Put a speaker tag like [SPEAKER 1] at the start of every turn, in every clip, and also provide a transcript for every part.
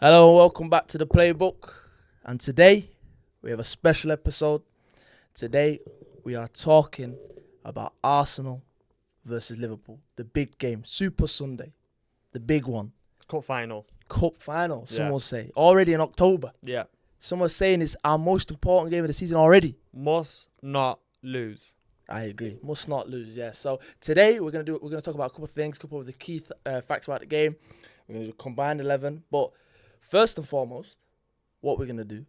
[SPEAKER 1] Hello and welcome back to the PlayBook. And today we have a special episode. Today we are talking about Arsenal versus Liverpool. The big game, Super Sunday, the big one.
[SPEAKER 2] Cup final.
[SPEAKER 1] Some will say. Already in October.
[SPEAKER 2] Yeah.
[SPEAKER 1] Some are saying it's our most important game of the season already.
[SPEAKER 2] Must not lose.
[SPEAKER 1] I agree. Must not lose, yeah. So today we're gonna talk about a couple of things, a couple of the key facts about the game. We're gonna do combined 11, but first and foremost, what we're going to do,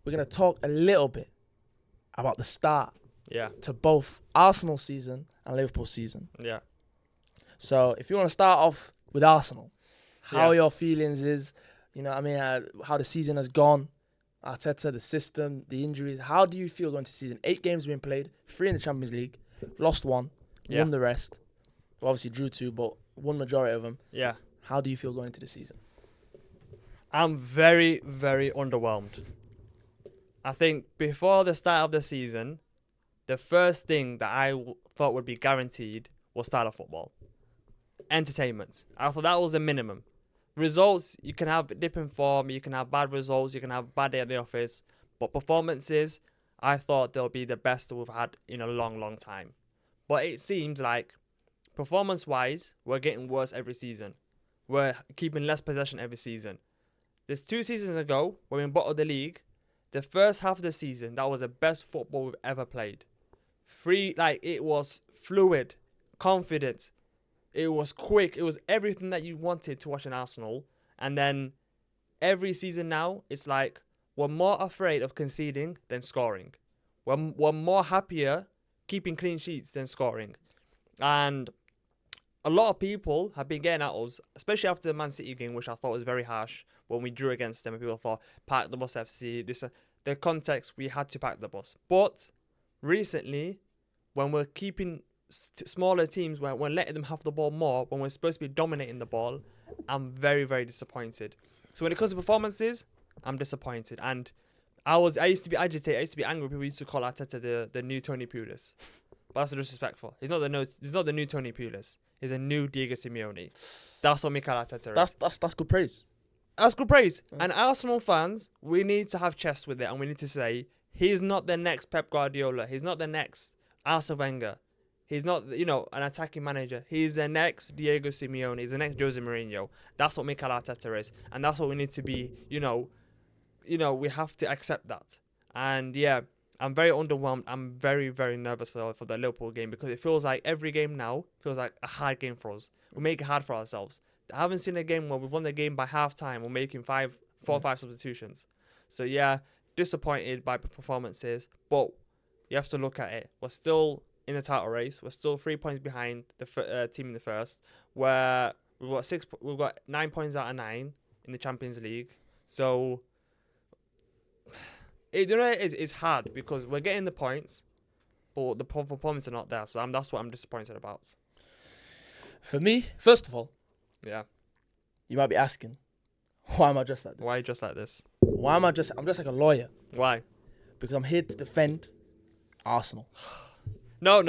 [SPEAKER 1] we're going to talk a little bit about the start to both Arsenal season and Liverpool season.
[SPEAKER 2] Yeah.
[SPEAKER 1] So if you want to start off with Arsenal, how your feelings is, how the season has gone, Arteta, the system, the injuries. How do you feel going to season? 8 games being played, 3 in the Champions League, lost 1, won the rest. Well, obviously drew 2, but won majority of them.
[SPEAKER 2] Yeah.
[SPEAKER 1] How do you feel going into the season?
[SPEAKER 2] I'm very, very underwhelmed. I think before the start of the season, the first thing that I thought would be guaranteed was style of football. Entertainment. I thought that was the minimum. Results, you can have dip in form, you can have bad results, you can have bad day at the office. But performances, I thought they'll be the best we've had in a long, long time. But it seems like, performance-wise, we're getting worse every season. We're keeping less possession every season. There's 2 seasons ago, when we bottled the league, the first half of the season, that was the best football we've ever played. It was fluid, confident, it was quick, it was everything that you wanted to watch in Arsenal. And then every season now, it's like we're more afraid of conceding than scoring. We're more happier keeping clean sheets than scoring. And a lot of people have been getting at us, especially after the Man City game, which I thought was very harsh when we drew against them. And people thought, pack the bus FC. The context, we had to pack the bus. But recently, when we're keeping smaller teams, when we're letting them have the ball more, when we're supposed to be dominating the ball, I'm very, very disappointed. So when it comes to performances, I'm disappointed. And I used to be agitated. I used to be angry. People used to call Arteta the new Tony Pulis. But that's disrespectful. He's not the new Tony Pulis. He's a new Diego Simeone. That's what Mikel Arteta is.
[SPEAKER 1] That's good praise.
[SPEAKER 2] That's good praise. And Arsenal fans, we need to have chest with it, and we need to say he's not the next Pep Guardiola. He's not the next Arsene Wenger. He's not, an attacking manager. He's the next Diego Simeone. He's the next Jose Mourinho. That's what Mikel Arteta is, and that's what we need to be. We have to accept that. And I'm very underwhelmed. I'm very, very nervous for the Liverpool game because it feels like every game now feels like a hard game for us. We make it hard for ourselves. I haven't seen a game where we've won the game by half time. We're making 4 or 5 substitutions. So disappointed by performances, but you have to look at it. We're still in the title race. We're still 3 points behind the team in the first. Where we've got 9 points out of 9 in the Champions League. So it's hard because we're getting the points, but the performances are not there. So that's what I'm disappointed about.
[SPEAKER 1] For me, first of all,
[SPEAKER 2] you
[SPEAKER 1] might be asking, why am I dressed like this?
[SPEAKER 2] Why are you dressed like this?
[SPEAKER 1] I'm just like a lawyer.
[SPEAKER 2] Why?
[SPEAKER 1] Because I'm here to defend Arsenal.
[SPEAKER 2] No.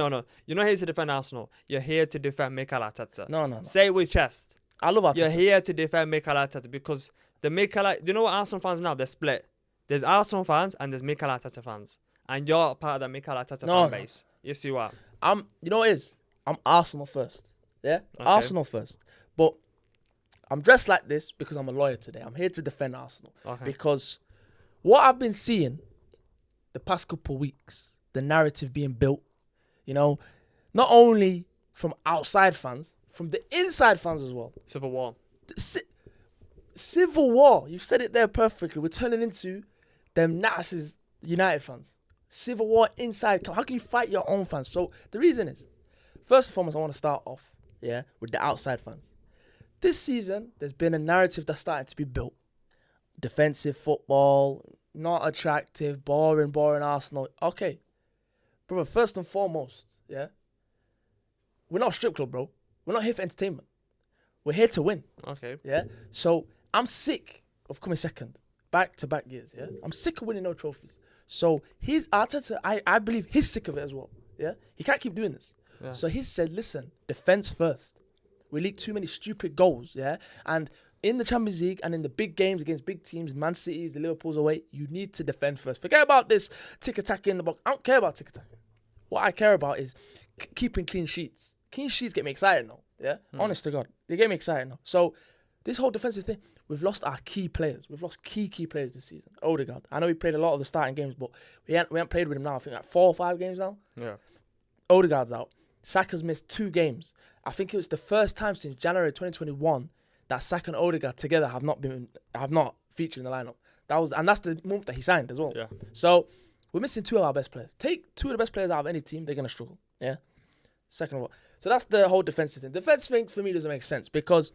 [SPEAKER 2] You're not here to defend Arsenal. You're here to defend Mikel Arteta.
[SPEAKER 1] No.
[SPEAKER 2] Say it with chest.
[SPEAKER 1] I love Arteta.
[SPEAKER 2] You're here to defend Mikel Arteta because do you know what Arsenal fans now? They're split. There's Arsenal fans and there's Mikel Arteta fans. And you're part of the Mikel Arteta fan base. Yes, you are.
[SPEAKER 1] You know what it is? I'm Arsenal first. Yeah? Okay. Arsenal first. But I'm dressed like this because I'm a lawyer today. I'm here to defend Arsenal. Okay. Because what I've been seeing the past couple of weeks, the narrative being built, not only from outside fans, from the inside fans as well.
[SPEAKER 2] Civil war.
[SPEAKER 1] Civil war. You've said it there perfectly. We're turning into them Nazis United fans. Civil war inside. How can you fight your own fans? So the reason is, first and foremost, I want to start off, with the outside fans. This season, there's been a narrative that's starting to be built. Defensive football, not attractive, boring Arsenal. Okay. Brother, first and foremost, we're not a strip club, bro. We're not here for entertainment. We're here to win.
[SPEAKER 2] Okay.
[SPEAKER 1] Yeah? So, I'm sick of coming second. Back-to-back years, I'm sick of winning no trophies. So, Arteta, I believe he's sick of it as well. Yeah? He can't keep doing this. Yeah. So, he said, listen, defense first. We leak too many stupid goals, and in the Champions League and in the big games against big teams, Man City's, the Liverpool's away, you need to defend first. Forget about this tick-attack in the box. I don't care about tick-attack. What I care about is keeping clean sheets. Clean sheets get me excited now. Yeah? Honest to God. They get me excited now. So, this whole defensive thing, we've lost our key players. We've lost key players this season. Odegaard. I know we played a lot of the starting games, but we haven't played with him now. I think like 4 or 5 games now.
[SPEAKER 2] Yeah.
[SPEAKER 1] Odegaard's out. Saka's missed 2 games. I think it was the first time since January 2021 that Saka and Odegaard together have not featured in the lineup. That's the month that he signed as well.
[SPEAKER 2] Yeah.
[SPEAKER 1] So we're missing 2 of our best players. Take 2 of the best players out of any team, they're gonna struggle. Yeah. Second of all, so that's the whole defensive thing. Defense thing for me doesn't make sense because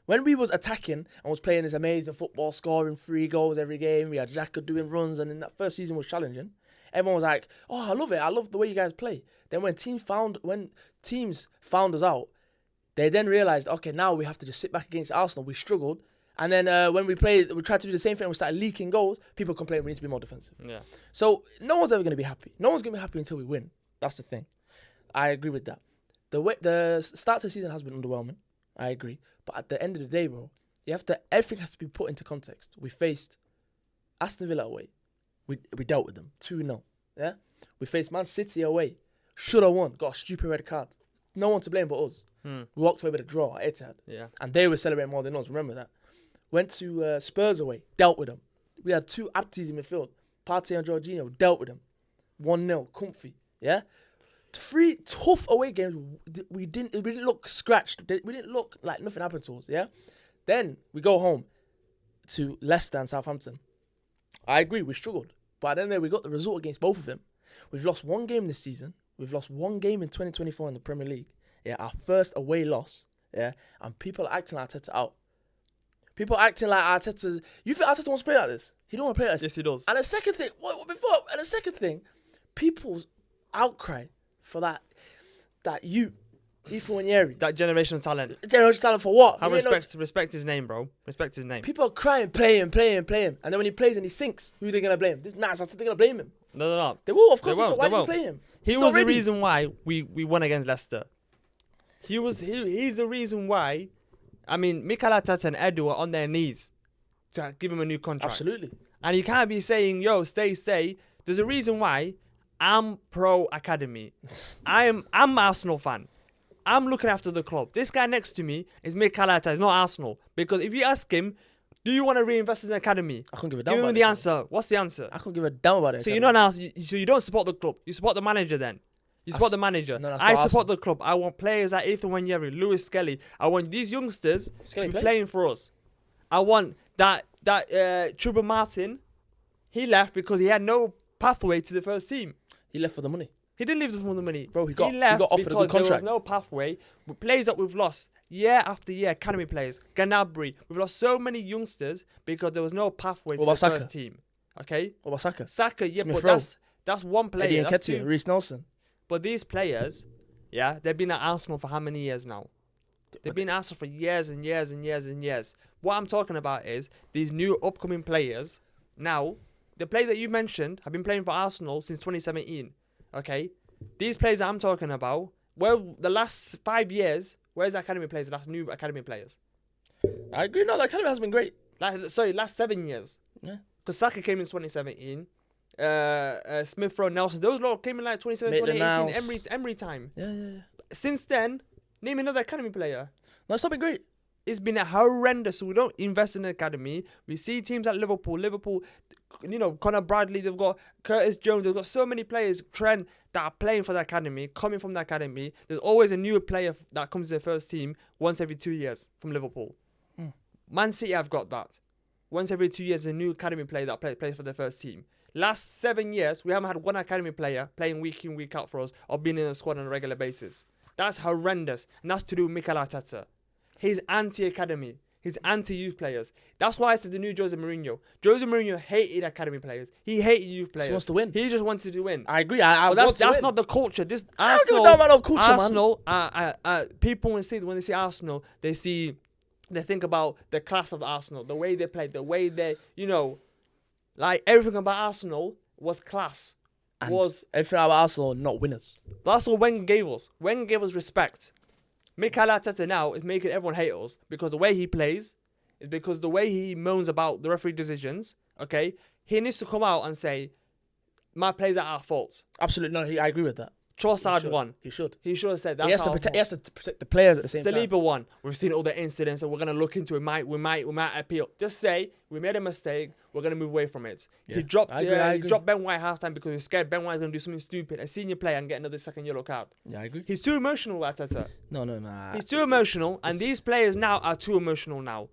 [SPEAKER 1] when we was attacking and was playing this amazing football, scoring 3 goals every game, we had Xhaka doing runs, and then that first season was challenging. Everyone was like, "Oh, I love it. I love the way you guys play." Then when teams found us out, they then realised, okay, now we have to just sit back against Arsenal. We struggled. And then when we tried to do the same thing and we started leaking goals, people complained we need to be more defensive.
[SPEAKER 2] Yeah.
[SPEAKER 1] So no one's ever going to be happy. No one's going to be happy until we win. That's the thing. I agree with that. The start of the season has been underwhelming. I agree. But at the end of the day, bro, everything has to be put into context. We faced Aston Villa away. We dealt with them 2-0. Yeah? We faced Man City away. Should have won. Got a stupid red card. No one to blame but us. We walked away with a draw at Etihad.
[SPEAKER 2] Yeah.
[SPEAKER 1] And they were celebrating more than us. Remember that. Went to Spurs away. Dealt with them. We had 2 apties in midfield. Partey and Jorginho. Dealt with them. 1-0. Comfy. Yeah? 3 tough away games. We didn't look scratched. We didn't look like nothing happened to us. Yeah? Then we go home to Leicester and Southampton. I agree. We struggled. But then we got the result against both of them. We've lost 1 game this season. We've lost 1 game in 2024 in the Premier League. Yeah, our first away loss. Yeah, and people are acting like Arteta out. People acting like Arteta. You think Arteta wants to play like this? He don't want to play like this.
[SPEAKER 2] Yes, he does.
[SPEAKER 1] And the second thing, people's outcry for that Ethan Wanyeri.
[SPEAKER 2] That generational talent.
[SPEAKER 1] Generational talent for what?
[SPEAKER 2] Respect his name, bro. Respect his name.
[SPEAKER 1] People are crying, play him. And then when he plays and he sinks, who are they going to blame? This nice, they're going to blame him.
[SPEAKER 2] No, they're not.
[SPEAKER 1] They will, of course.
[SPEAKER 2] They won't,
[SPEAKER 1] So why do you play him?
[SPEAKER 2] He was the reason why we won against Leicester. He's the reason why. I mean, Mikel Arteta and Edu were on their knees to give him a new contract.
[SPEAKER 1] Absolutely.
[SPEAKER 2] And you can't be saying, yo, stay. There's a reason why I'm pro academy. I'm an Arsenal fan. I'm looking after the club. This guy next to me is Mikel Arteta. He's not Arsenal. Because if you ask him, do you want to reinvest in the academy?
[SPEAKER 1] I can't give a damn
[SPEAKER 2] Give
[SPEAKER 1] about
[SPEAKER 2] him
[SPEAKER 1] it.
[SPEAKER 2] the answer. What's the answer?
[SPEAKER 1] I can't give a damn about it.
[SPEAKER 2] So you're not an Arsenal. So you don't support the club. You support the manager then. You support the manager.
[SPEAKER 1] No,
[SPEAKER 2] I support the club. I want players like Ethan Wanyeri, Lewis Skelly. I want these youngsters to be playing for us. I want that Chuba Martin. He left because he had no pathway to the first team.
[SPEAKER 1] He left for the money.
[SPEAKER 2] He didn't leave for the money.
[SPEAKER 1] Bro, he got offered a good
[SPEAKER 2] because there was
[SPEAKER 1] contract.
[SPEAKER 2] no pathway. With players that we've lost year after year, academy players, Gnabry. We've lost so many youngsters because there was no pathway to the first team. Okay?
[SPEAKER 1] What about Saka?
[SPEAKER 2] Saka, yeah,
[SPEAKER 1] Smith
[SPEAKER 2] but
[SPEAKER 1] Rowe.
[SPEAKER 2] that's one player.
[SPEAKER 1] Eddie Nketiah, Reece Nelson.
[SPEAKER 2] But these players, yeah, they've been at Arsenal for how many years now? They've been at Arsenal for years and years and years and years. What I'm talking about is these new upcoming players. Now, the players that you mentioned have been playing for Arsenal since 2017. Okay? These players that I'm talking about, well, the last 5 years, where's the academy players, the last new academy players?
[SPEAKER 1] I agree. No, the academy has been great.
[SPEAKER 2] Last 7 years.
[SPEAKER 1] Yeah.
[SPEAKER 2] Because Saka came in 2017. Smith Rowe, Nelson, those lot came in like 2017, 2018, Emery time.
[SPEAKER 1] Yeah.
[SPEAKER 2] Since then, name another academy player.
[SPEAKER 1] No, it's not been great.
[SPEAKER 2] It's been horrendous. So we don't invest in the academy. We see teams like Liverpool, you know, Conor Bradley, they've got Curtis Jones, they've got so many players, Trent, that are playing for the academy, coming from the academy. There's always a new player that comes to the first team once every 2 years from Liverpool. Man City have got that. Once every 2 years, a new academy player that plays for the first team. Last 7 years, we haven't had one academy player playing week in, week out for us or being in a squad on a regular basis. That's horrendous. And that's to do with Mikel Arteta. He's anti-academy. He's anti-youth players. That's why I said the new Jose Mourinho. Jose Mourinho hated academy players. He hated youth players.
[SPEAKER 1] He wants to win.
[SPEAKER 2] He just wanted to win.
[SPEAKER 1] I agree.
[SPEAKER 2] That's not the culture. This
[SPEAKER 1] I don't give a damn about no culture,
[SPEAKER 2] Arsenal, people when they see Arsenal, they think about the class of Arsenal, the way they play, the way they, you know, like everything about Arsenal was class.
[SPEAKER 1] And everything about Arsenal, not winners.
[SPEAKER 2] That's what Wenger gave us. Wenger gave us respect. Mikel Arteta now is making everyone hate us because the way he plays, is because the way he moans about the referee decisions, okay, he needs to come out and say, my players are our fault.
[SPEAKER 1] Absolutely, no, I agree with that.
[SPEAKER 2] Trossard won.
[SPEAKER 1] He should.
[SPEAKER 2] He should have said that.
[SPEAKER 1] He has to protect the players at the same time.
[SPEAKER 2] Saliba won. We've seen all the incidents, and we're gonna look into it. We might appeal. Just say we made a mistake. We're gonna move away from it. Yeah. He dropped Ben White halftime because he's scared Ben White's gonna do something stupid, a senior player, and get another second yellow card.
[SPEAKER 1] Yeah, I agree.
[SPEAKER 2] He's too emotional, Arteta.
[SPEAKER 1] No.
[SPEAKER 2] He's too emotional, and these players now are too emotional now.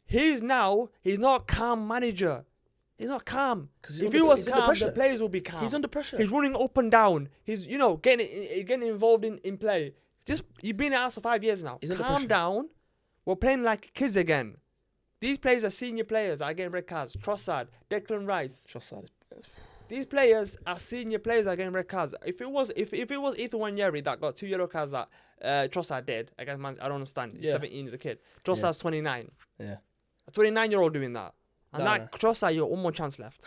[SPEAKER 2] He's not a calm manager. He's not calm. If he was calm, the players will be calm.
[SPEAKER 1] He's under pressure.
[SPEAKER 2] He's running up and down. He's, getting involved in play. You've been at us for 5 years now. Calm down. We're playing like kids again. These players are senior players that are getting red cards. Trossard, Declan Rice. These players are senior players that are getting red cards. If it was Ethan Wanyeri that got 2 yellow cards that Trossard did against Man, I don't understand. He's 17 as a kid. Trossard's 29.
[SPEAKER 1] Yeah.
[SPEAKER 2] A 29-year-old doing that. And Trossard, you got one more chance left.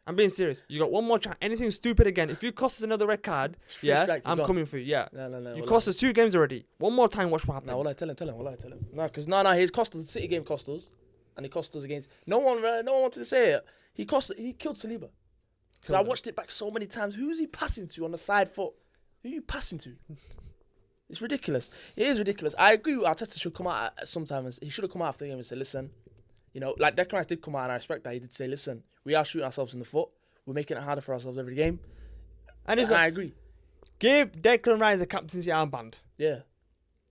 [SPEAKER 2] I'm being serious. You got one more chance. Anything stupid again. If you cost us another red card, I'm coming for you. Yeah. No. You cost us 2 games already. One more time, watch what happens.
[SPEAKER 1] No, tell him. No, because he's cost us. The City game cost us, and he cost us against. No one wanted to say it. He killed Saliba. So I watched it back so many times. Who's he passing to on the side foot? Who are you passing to? It's ridiculous. It is ridiculous. I agree. Arteta should come out sometimes. He should have come out after the game and said, listen. Like Declan Rice did come out, and I respect that. He did say, listen, we are shooting ourselves in the foot. We're making it harder for ourselves every game. And I agree.
[SPEAKER 2] Give Declan Rice a captaincy armband.
[SPEAKER 1] Yeah.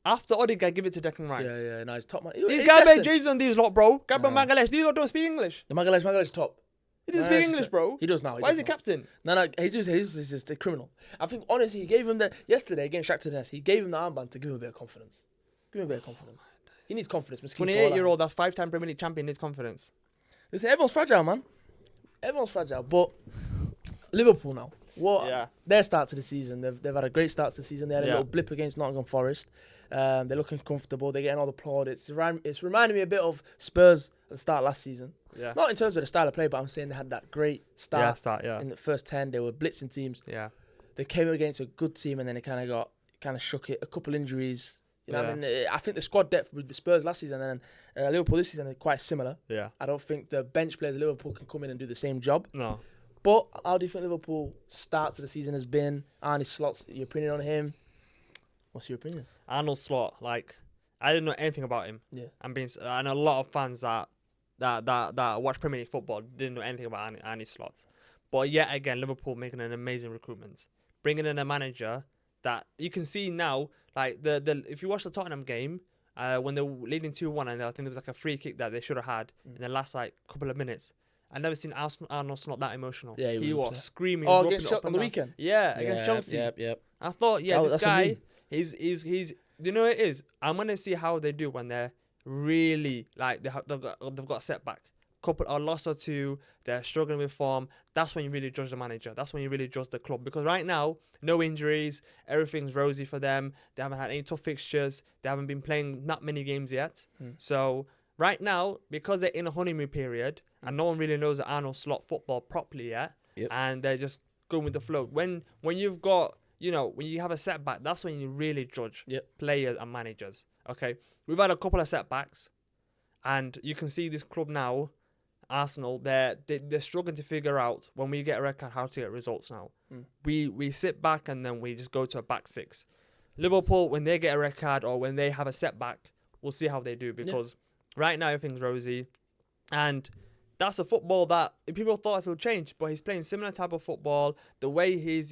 [SPEAKER 2] After Odegaard, give it to Declan Rice.
[SPEAKER 1] Yeah. No, he's top man.
[SPEAKER 2] These guys make jerseys on these lot, bro. Gabriel Magalhaes. These lot don't speak English.
[SPEAKER 1] The Magalhaes top.
[SPEAKER 2] He doesn't speak English, bro.
[SPEAKER 1] He does now.
[SPEAKER 2] Why is he captain?
[SPEAKER 1] No. He's just a criminal. I think, honestly, he gave him yesterday against Shakhtar Donetsk, he gave him the armband to give him a bit of confidence. He needs confidence.
[SPEAKER 2] 28-year-old, that's 5-time Premier League champion, needs confidence.
[SPEAKER 1] Listen, everyone's fragile, man. Everyone's fragile. But Liverpool now. Their start to the season, they've had a great start to the season. They had a little blip against Nottingham Forest. They're looking comfortable. They're getting all the plaudits. It's reminding me a bit of Spurs at the start of last season.
[SPEAKER 2] Yeah.
[SPEAKER 1] Not in terms of the style of play, but I'm saying they had that great start.
[SPEAKER 2] Yeah.
[SPEAKER 1] In the first 10, they were blitzing teams.
[SPEAKER 2] Yeah.
[SPEAKER 1] They came against a good team, and then they kind of shook it. A couple injuries. What I mean? I think the squad depth with Spurs last season and Liverpool this season are quite similar.
[SPEAKER 2] Yeah.
[SPEAKER 1] I don't think the bench players of Liverpool can come in and do the same job.
[SPEAKER 2] No.
[SPEAKER 1] But how do you think Liverpool start to the season has been? Arne Slot's, your opinion on him? What's your opinion?
[SPEAKER 2] Arnold Slot, I didn't know anything about him.
[SPEAKER 1] Yeah.
[SPEAKER 2] And a lot of fans that watch Premier League football didn't know anything about Arne Slot. But yet again, Liverpool making an amazing recruitment, bringing in a manager that you can see now. Like if you watch the Tottenham game, when they were leading 2-1, and I think there was a free kick that they should have had in the last couple of minutes. I've never seen Arnold Slot that emotional. Yeah, he was screaming.
[SPEAKER 1] Oh, against Chelsea on the weekend.
[SPEAKER 2] Yeah, against Chelsea.
[SPEAKER 1] Yep.
[SPEAKER 2] I thought, this guy, he's. You know what it is? I'm gonna see how they do when they're really they've got a setback. A loss or two, they're struggling with form. That's when you really judge the manager. That's when you really judge the club. Because right now, no injuries, everything's rosy for them. They haven't had any tough fixtures. They haven't been playing that many games yet. So right now, because they're in a honeymoon period and no one really knows the Arnold Slot football properly yet, and they're just going with the flow. When you've got, when you have a setback, that's when you really judge players and managers. Okay, we've had a couple of setbacks, and you can see this club now. Arsenal, they're struggling to figure out when we get a red card how to get results now. We sit back and then we just go to a back six. Liverpool, when they get a red card or when they have a setback, we'll see how they do, because right now everything's rosy, and that's a football that people thought he'll change, but he's playing similar type of football. The way he's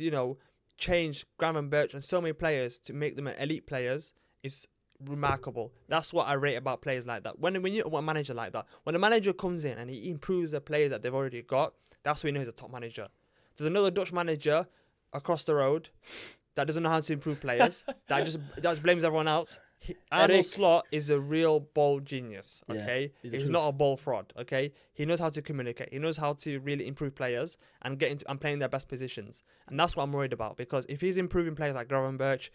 [SPEAKER 2] changed Gravenberch and so many players to make them elite players is remarkable. That's what I rate about players like that. When you want a manager like that, when a manager comes in and he improves the players that they've already got, that's when you know he's a top manager. There's another Dutch manager across the road that doesn't know how to improve players, that just blames everyone else. Arnold Slot is a real ball genius, okay? He's not a ball fraud, okay? He knows how to communicate. He knows how to really improve players and get into and play in their best positions. And that's what I'm worried about, because if he's improving players like Gravenberch,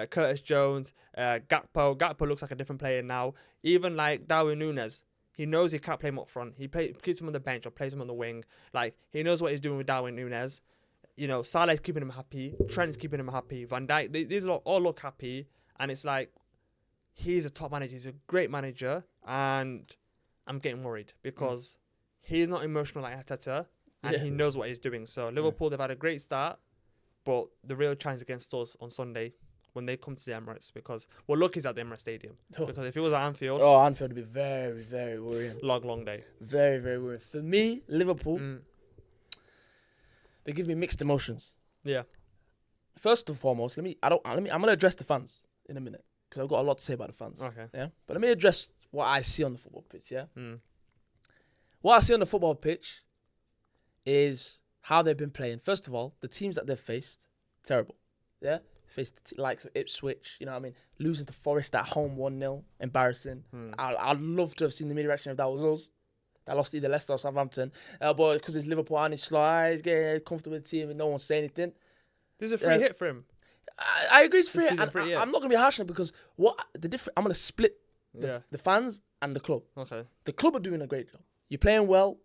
[SPEAKER 2] Curtis Jones, Gakpo looks like a different player now. Even like Darwin Núñez, he knows he can't play him up front. He keeps him on the bench or plays him on the wing. Like, he knows what he's doing with Darwin Núñez. Salah's keeping him happy. Trent's keeping him happy. Van Dijk, these all look happy. And it's like, he's a top manager. He's a great manager, and I'm getting worried because he's not emotional like Arteta, and he knows what he's doing. So Liverpool, they've had a great start, but the real challenge against us on Sunday when they come to the Emirates, because we're lucky he's at the Emirates Stadium. Because if it was at Anfield,
[SPEAKER 1] Anfield would be very, very worrying.
[SPEAKER 2] long day.
[SPEAKER 1] Very, very worrying. For me, Liverpool, they give me mixed emotions.
[SPEAKER 2] Yeah.
[SPEAKER 1] First and foremost, I'm gonna address the fans in a minute because I've got a lot to say about the fans.
[SPEAKER 2] Okay.
[SPEAKER 1] Yeah. But let me address what I see on the football pitch. Yeah. What I see on the football pitch is how they've been playing. First of all, the teams that they've faced, terrible. Yeah. Faced the likes of Ipswich, you know what I mean? Losing to Forest at home 1-0, embarrassing. I'd love to have seen the media reaction if that was us. That lost either Leicester or Southampton. But because it's Liverpool and he's slow, he's getting comfortable with the team and no one say anything.
[SPEAKER 2] This is a free hit for him.
[SPEAKER 1] I agree it's free.
[SPEAKER 2] I'm
[SPEAKER 1] not going to be harsh on it because I'm going to split the fans and the club.
[SPEAKER 2] Okay.
[SPEAKER 1] The club are doing a great job. You're playing well.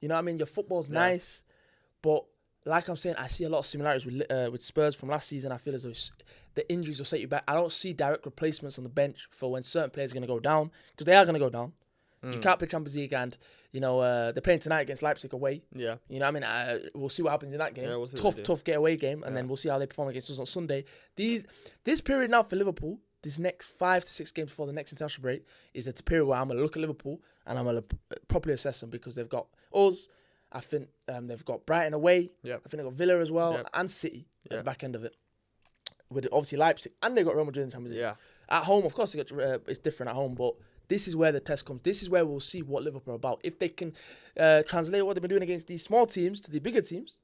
[SPEAKER 1] You know what I mean? Your football's nice. But like I'm saying, I see a lot of similarities with Spurs from last season. I feel as though the injuries will set you back. I don't see direct replacements on the bench for when certain players are going to go down because they are going to go down. You can't play Champions League and, you know, they're playing tonight against Leipzig away. Yeah. You know what I mean? We'll see what happens in that game. Yeah, tough getaway game, and then we'll see how they perform against us on Sunday. This period now for Liverpool, this next 5 to 6 games before the next international break, is a period where I'm going to look at Liverpool and I'm going to properly assess them because they've got us. I think they've got Brighton away. Yep. I think they've got Villa as well and City at the back end of it. With obviously Leipzig and they've got Real Madrid in the Champions League. Yeah. At home, of course, it's different at home, but this is where the test comes. This is where we'll see what Liverpool are about. If they can translate what they've been doing against these small teams to the bigger teams,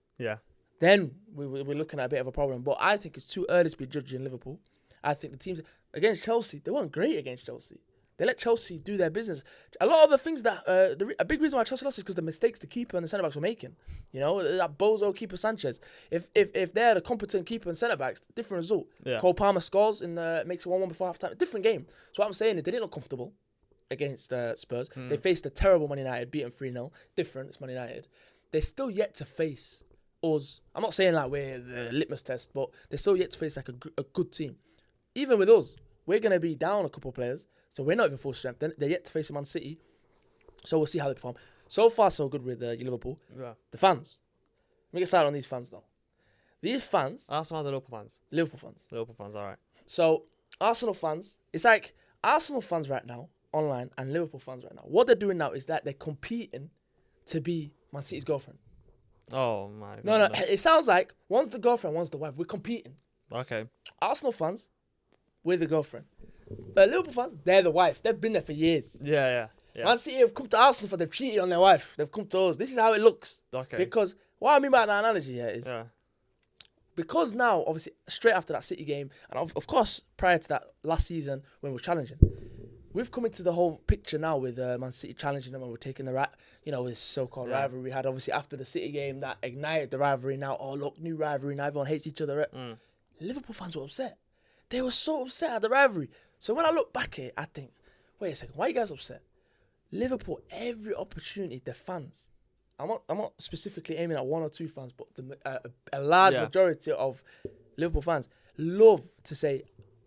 [SPEAKER 1] then we're looking at a bit of a problem. But I think it's too early to be judging Liverpool. I think the teams against Chelsea, they weren't great against Chelsea. They let Chelsea do their business. A lot of the things that a big reason why Chelsea lost is because the mistakes the keeper and the centre backs were making. You know, that bozo keeper Sanchez. If they're the competent keeper and centre backs, different result. Yeah. Cole Palmer scores and makes it 1-1 before half time. Different game. So what I'm saying is they didn't look comfortable against Spurs. They faced a terrible Man United, beat them 3-0. Different, it's Man United. They're still yet to face us. I'm not saying like we're the litmus test, but they're still yet to face like a good team. Even with us, we're going to be down a couple of players. So we're not even full strength. They're yet to face Man City. So we'll see how they perform. So far, so good with Liverpool. Yeah. The fans. Let me get started on these fans now. These fans...
[SPEAKER 2] Arsenal fans or Liverpool fans?
[SPEAKER 1] Liverpool fans.
[SPEAKER 2] Liverpool fans, all right.
[SPEAKER 1] So Arsenal fans, it's like Arsenal fans right now, online, and Liverpool fans right now. What they're doing now is that they're competing to be Man City's girlfriend.
[SPEAKER 2] Oh, my God.
[SPEAKER 1] No, it sounds like one's the girlfriend, one's the wife. We're competing.
[SPEAKER 2] Okay.
[SPEAKER 1] Arsenal fans, we're the girlfriend. But Liverpool fans, they're the wife. They've been there for years.
[SPEAKER 2] Yeah.
[SPEAKER 1] Man City have come to Arsenal for they've cheated on their wife. They've come to us. This is how it looks. Okay. Because what I mean by that analogy here is because now, obviously, straight after that City game, and of course, prior to that last season when we were challenging, we've come into the whole picture now with Man City challenging them and we're taking this so-called rivalry we had. Obviously, after the City game, that ignited the rivalry now. Oh, look, new rivalry now. Everyone hates each other. Liverpool fans were upset. They were so upset at the rivalry. So when I look back at it, I think, wait a second, why are you guys upset? Liverpool, every opportunity, the fans. I'm not specifically aiming at one or two fans, but a large majority of Liverpool fans love to say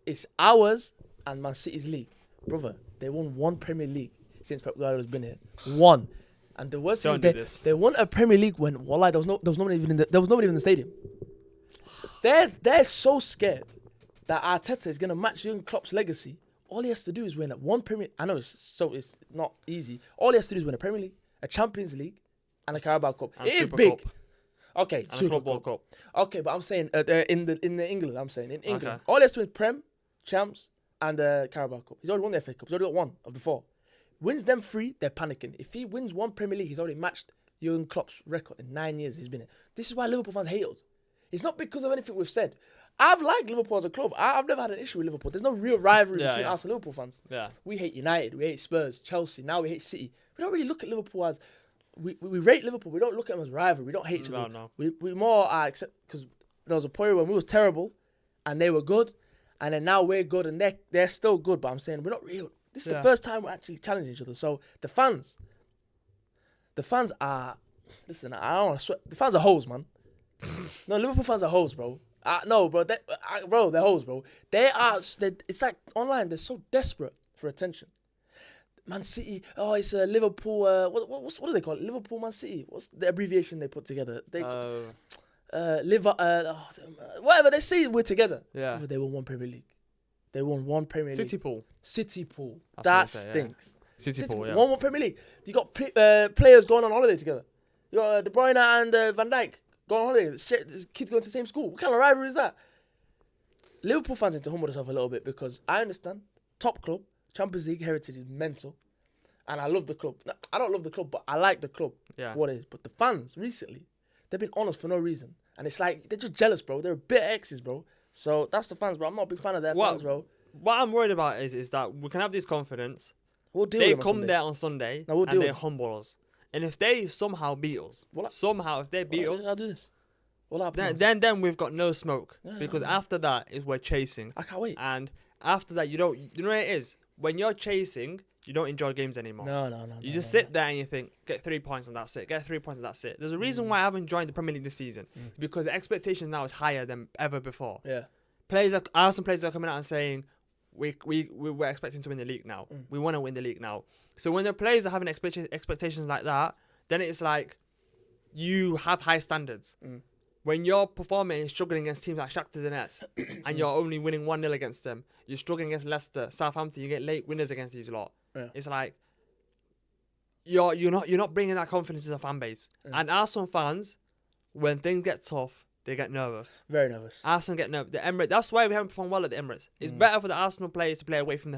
[SPEAKER 1] it's ours and Man City's league. Brother, they won one Premier League since Pep Guardiola's been here. One. And the worst thing is they won a Premier League when wallah, there was nobody even in the stadium. They're so scared that Arteta is going to match Jurgen Klopp's legacy. All he has to do is win one Premier. I know it's not easy. All he has to do is win a Premier League, a Champions League, and a Carabao Cup. It is big. Cup. Okay,
[SPEAKER 2] and Super Cup.
[SPEAKER 1] Okay, but I'm saying in the England. I'm saying in England, all he has to win Prem, Champs, and Carabao Cup. He's already won the FA Cup. He's already got one of the 4. Wins them 3, they're panicking. If he wins one Premier League, he's already matched Jurgen Klopp's record in 9 years he's been here. This is why Liverpool fans hate us. It's not because of anything we've said. I've liked Liverpool as a club. I've never had an issue with Liverpool. There's no real rivalry between us and Liverpool fans. Yeah. We hate United. We hate Spurs, Chelsea. Now we hate City. We don't really look at Liverpool as... We rate Liverpool. We don't look at them as rivalry. We don't hate each other. No. We more accept... Because there was a point when we was terrible and they were good. And then now we're good and they're still good. But I'm saying we're not real. This is the first time we're actually challenging each other. So the fans are... Listen, I don't want to sweat. The fans are hoes, man. No, Liverpool fans are hoes, bro. No, bro. Bro, they're hoes, bro. It's like online. They're so desperate for attention. Man City. Oh, it's Liverpool. What do they call it? Liverpool, Man City. What's the abbreviation they put together? Whatever they say, we're together.
[SPEAKER 2] Yeah.
[SPEAKER 1] They won one Premier League. They won one Premier League.
[SPEAKER 2] City Pool.
[SPEAKER 1] That stinks.
[SPEAKER 2] Yeah. City Pool, yeah.
[SPEAKER 1] One Premier League. You got players going on holiday together. You got De Bruyne and Van Dijk going on holiday. This kids going to the same school. What kind of rivalry is that? Liverpool fans need to humble themselves a little bit because I understand top club, Champions League heritage is mental, and I love the club. No, I don't love the club, but I like the club for what it is. But the fans recently, they've been on us for no reason, and it's like they're just jealous, bro. They're a bit exes, bro. So that's the fans, bro. I'm not a big fan of their fans, bro.
[SPEAKER 2] What I'm worried about is that we can have this confidence.
[SPEAKER 1] We'll deal
[SPEAKER 2] they
[SPEAKER 1] with them
[SPEAKER 2] come there on Sunday and they humble us. And if they somehow beat us, if they beat us,
[SPEAKER 1] I'll do this.
[SPEAKER 2] Then we've got no smoke because after that is we're chasing.
[SPEAKER 1] I can't wait.
[SPEAKER 2] And after that, you know what it is? When you're chasing, you don't enjoy games anymore.
[SPEAKER 1] No.
[SPEAKER 2] You just sit there and you think, get 3 points and that's it. Get 3 points and that's it. There's a reason why I haven't joined the Premier League this season because the expectation now is higher than ever before.
[SPEAKER 1] Yeah.
[SPEAKER 2] Some players are coming out and saying, we're expecting to win the league now. We want to win the league now. So when the players are having expectations like that, then it's like you have high standards. When you're performing and struggling against teams like Shakhtar Donetsk and you're only winning 1-0 against them, you're struggling against Leicester, Southampton, you get late winners against these lot. Yeah. It's like you're not bringing that confidence to the fan base. And Arsenal fans, when things get tough, they get nervous.
[SPEAKER 1] Very nervous.
[SPEAKER 2] Arsenal get nervous. The Emirates. That's why we haven't performed well at the Emirates. It's better for the Arsenal players to play away from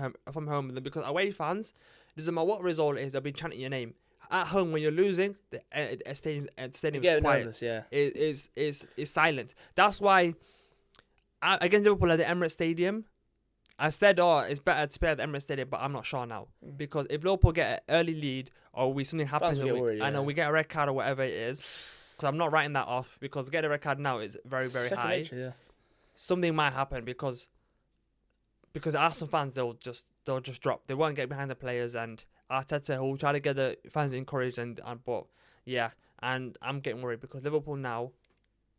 [SPEAKER 2] home because away fans, doesn't matter what result it is, they'll be chanting your name. At home, when you're losing, the stadium is quiet.
[SPEAKER 1] Nervous, yeah.
[SPEAKER 2] It's silent. That's why against Liverpool at the Emirates Stadium, I said, it's better to play at the Emirates Stadium, but I'm not sure now because if Liverpool get an early lead or something happens and we get a red card or whatever it is. Because I'm not writing that off because getting a red card now is very, very high.
[SPEAKER 1] Nature, yeah.
[SPEAKER 2] Something might happen because Arsenal fans they'll just drop. They won't get behind the players and Arteta will try to get the fans encouraged and I'm getting worried because Liverpool now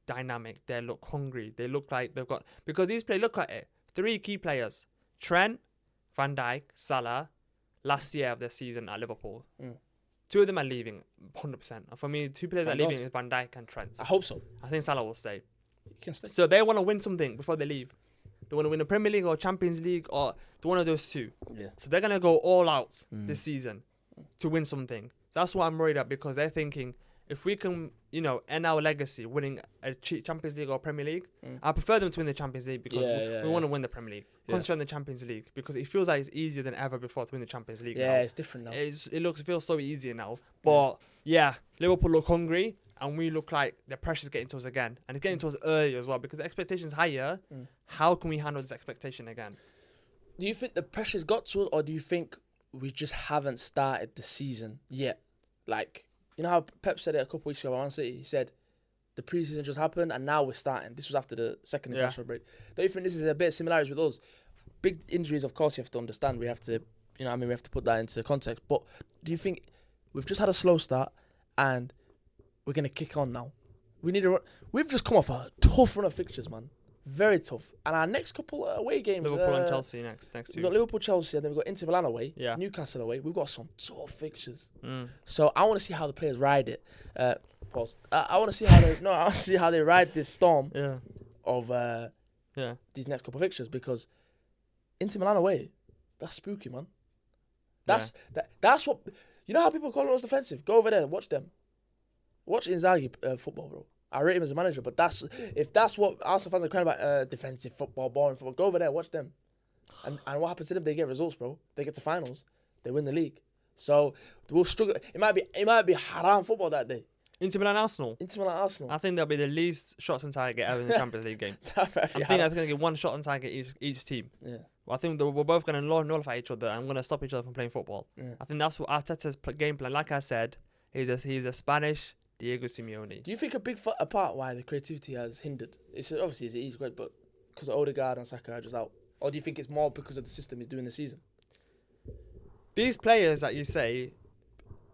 [SPEAKER 2] dynamic. They look hungry. They look like they've got because these players look at it. 3 key players: Trent, Van Dijk, Salah. Last year of their season at Liverpool. 2 of them are leaving, 100%. And for me, 2 players that are leaving is Van Dijk and Trent.
[SPEAKER 1] I hope so.
[SPEAKER 2] I think Salah will stay.
[SPEAKER 1] He can stay.
[SPEAKER 2] So they want to win something before they leave. They want to win the Premier League or Champions League or one of those 2.
[SPEAKER 1] Yeah.
[SPEAKER 2] So they're going to go all out this season to win something. That's what I'm worried at because they're thinking, if we can, end our legacy winning a Champions League or Premier League, I prefer them to win the Champions League because we want to win the Premier League. Concentrate on the Champions League because it feels like it's easier than ever before to win the Champions League.
[SPEAKER 1] Yeah, it's different now.
[SPEAKER 2] It feels so easier now. But Liverpool look hungry and we look like the pressure's getting to us again. And it's getting to us early as well because the expectation's higher. How can we handle this expectation again?
[SPEAKER 1] Do you think the pressure's got to us or do you think we just haven't started the season yet? Like, you know how Pep said it a couple weeks ago about Man City? He said, the preseason just happened and now we're starting. This was after the second international break. Don't you think this is a bit of similarities with us? Big injuries, of course, you have to understand. We have to, we have to put that into context. But do you think we've just had a slow start and we're going to kick on now? We've just come off a tough run of fixtures, man. Very tough. And our next couple away games...
[SPEAKER 2] Liverpool and Chelsea next 2.
[SPEAKER 1] We've got Liverpool, Chelsea, and then we've got Inter Milan away, Newcastle away. We've got some tough fixtures. So I want to see how the players ride it. Pause. I want to see how they ride this storm of these next couple of fixtures because Inter Milan away, that's spooky, man. That's what... You know how people call us defensive? Go over there, watch them. Watch Inzaghi football, bro. I rate him as a manager, but if that's what Arsenal fans are crying about, defensive football, boring football, go over there, watch them. And what happens to them? They get results, bro. They get to finals. They win the league. So we'll struggle. It might be haram football that day.
[SPEAKER 2] Inter Milan Arsenal.
[SPEAKER 1] I
[SPEAKER 2] think there'll be the least shots on target ever in the Champions League game. I think they're going to get 1 shot on target each team. Yeah. Well, I think we're both going to nullify each other and we're going to stop each other from playing football. Yeah. I think that's what Arteta's game plan. Like I said, he's a Spanish Diego Simeone.
[SPEAKER 1] Do you think a big part why the creativity has hindered? It's obviously it's easy, but because Odegaard and Saka are just out, or do you think it's more because of the system he's doing this season?
[SPEAKER 2] These players that you say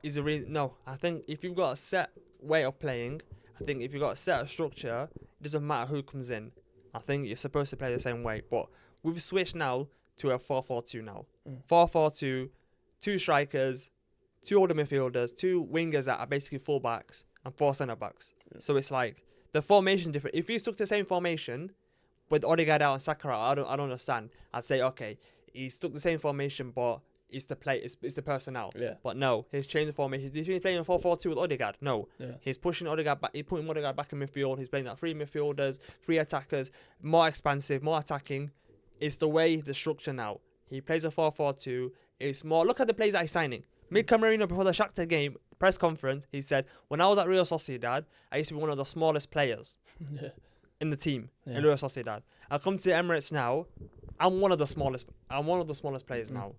[SPEAKER 2] is a reason. No, I think if you've got a set way of playing, I think if you've got a set of structure, it doesn't matter who comes in. I think you're supposed to play the same way. But we've switched now to a 4-4-2 now. 4-4-2, 2 strikers, 2 older midfielders, 2 wingers that are basically fullbacks, and 4 centre-backs. So it's like the formation different. If you stuck to the same formation with Odegaard out and Saka out, I don't understand. I'd say, okay, he stuck the same formation, but it's the personnel.
[SPEAKER 1] Yeah.
[SPEAKER 2] But no, he's changed the formation. He's playing a 4-4-2 with Odegaard. No.
[SPEAKER 1] Yeah.
[SPEAKER 2] He's pushing Odegaard back. He's putting Odegaard back in midfield. He's playing that 3 midfielders, 3 attackers, more expansive, more attacking. It's the way, the structure now. He plays a 4-4-2. It's more, look at the players that he's signing. Mika Marino, before the Shakhtar game, press conference, he said, when I was at Real Sociedad, I used to be one of the smallest players in the team in Real Sociedad. I come to Emirates now, I'm one of the smallest players now.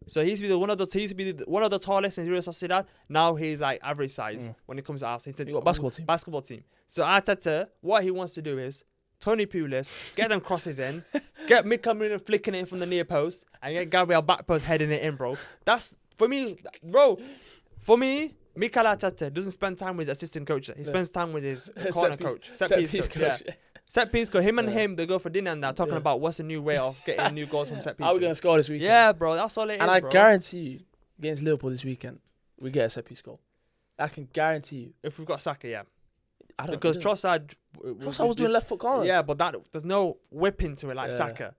[SPEAKER 2] So he used to be one of the tallest in Real Sociedad. Now he's like average size when it comes to us. He said,
[SPEAKER 1] You got basketball team.
[SPEAKER 2] So Arteta, what he wants to do is Tony Pulis, get them crosses in, get Mika Marino flicking it from the near post, and get Gabriel back post heading it in, bro. That's for me, bro. For me, Mikel Arteta doesn't spend time with his assistant coach. He spends time with his corner coach, set piece coach. Yeah. Set piece coach. Him, they go for dinner and they're talking about what's the new way of getting new goals from set pieces.
[SPEAKER 1] How are we going to score this weekend?
[SPEAKER 2] Yeah, bro, that's all it is,
[SPEAKER 1] And I
[SPEAKER 2] bro.
[SPEAKER 1] guarantee you, against Liverpool this weekend, we get a set piece goal. I can guarantee you.
[SPEAKER 2] If we've got Saka, yeah.
[SPEAKER 1] I don't
[SPEAKER 2] Because Trossard
[SPEAKER 1] was doing left foot corner.
[SPEAKER 2] Yeah, but there's no whipping to it like Saka.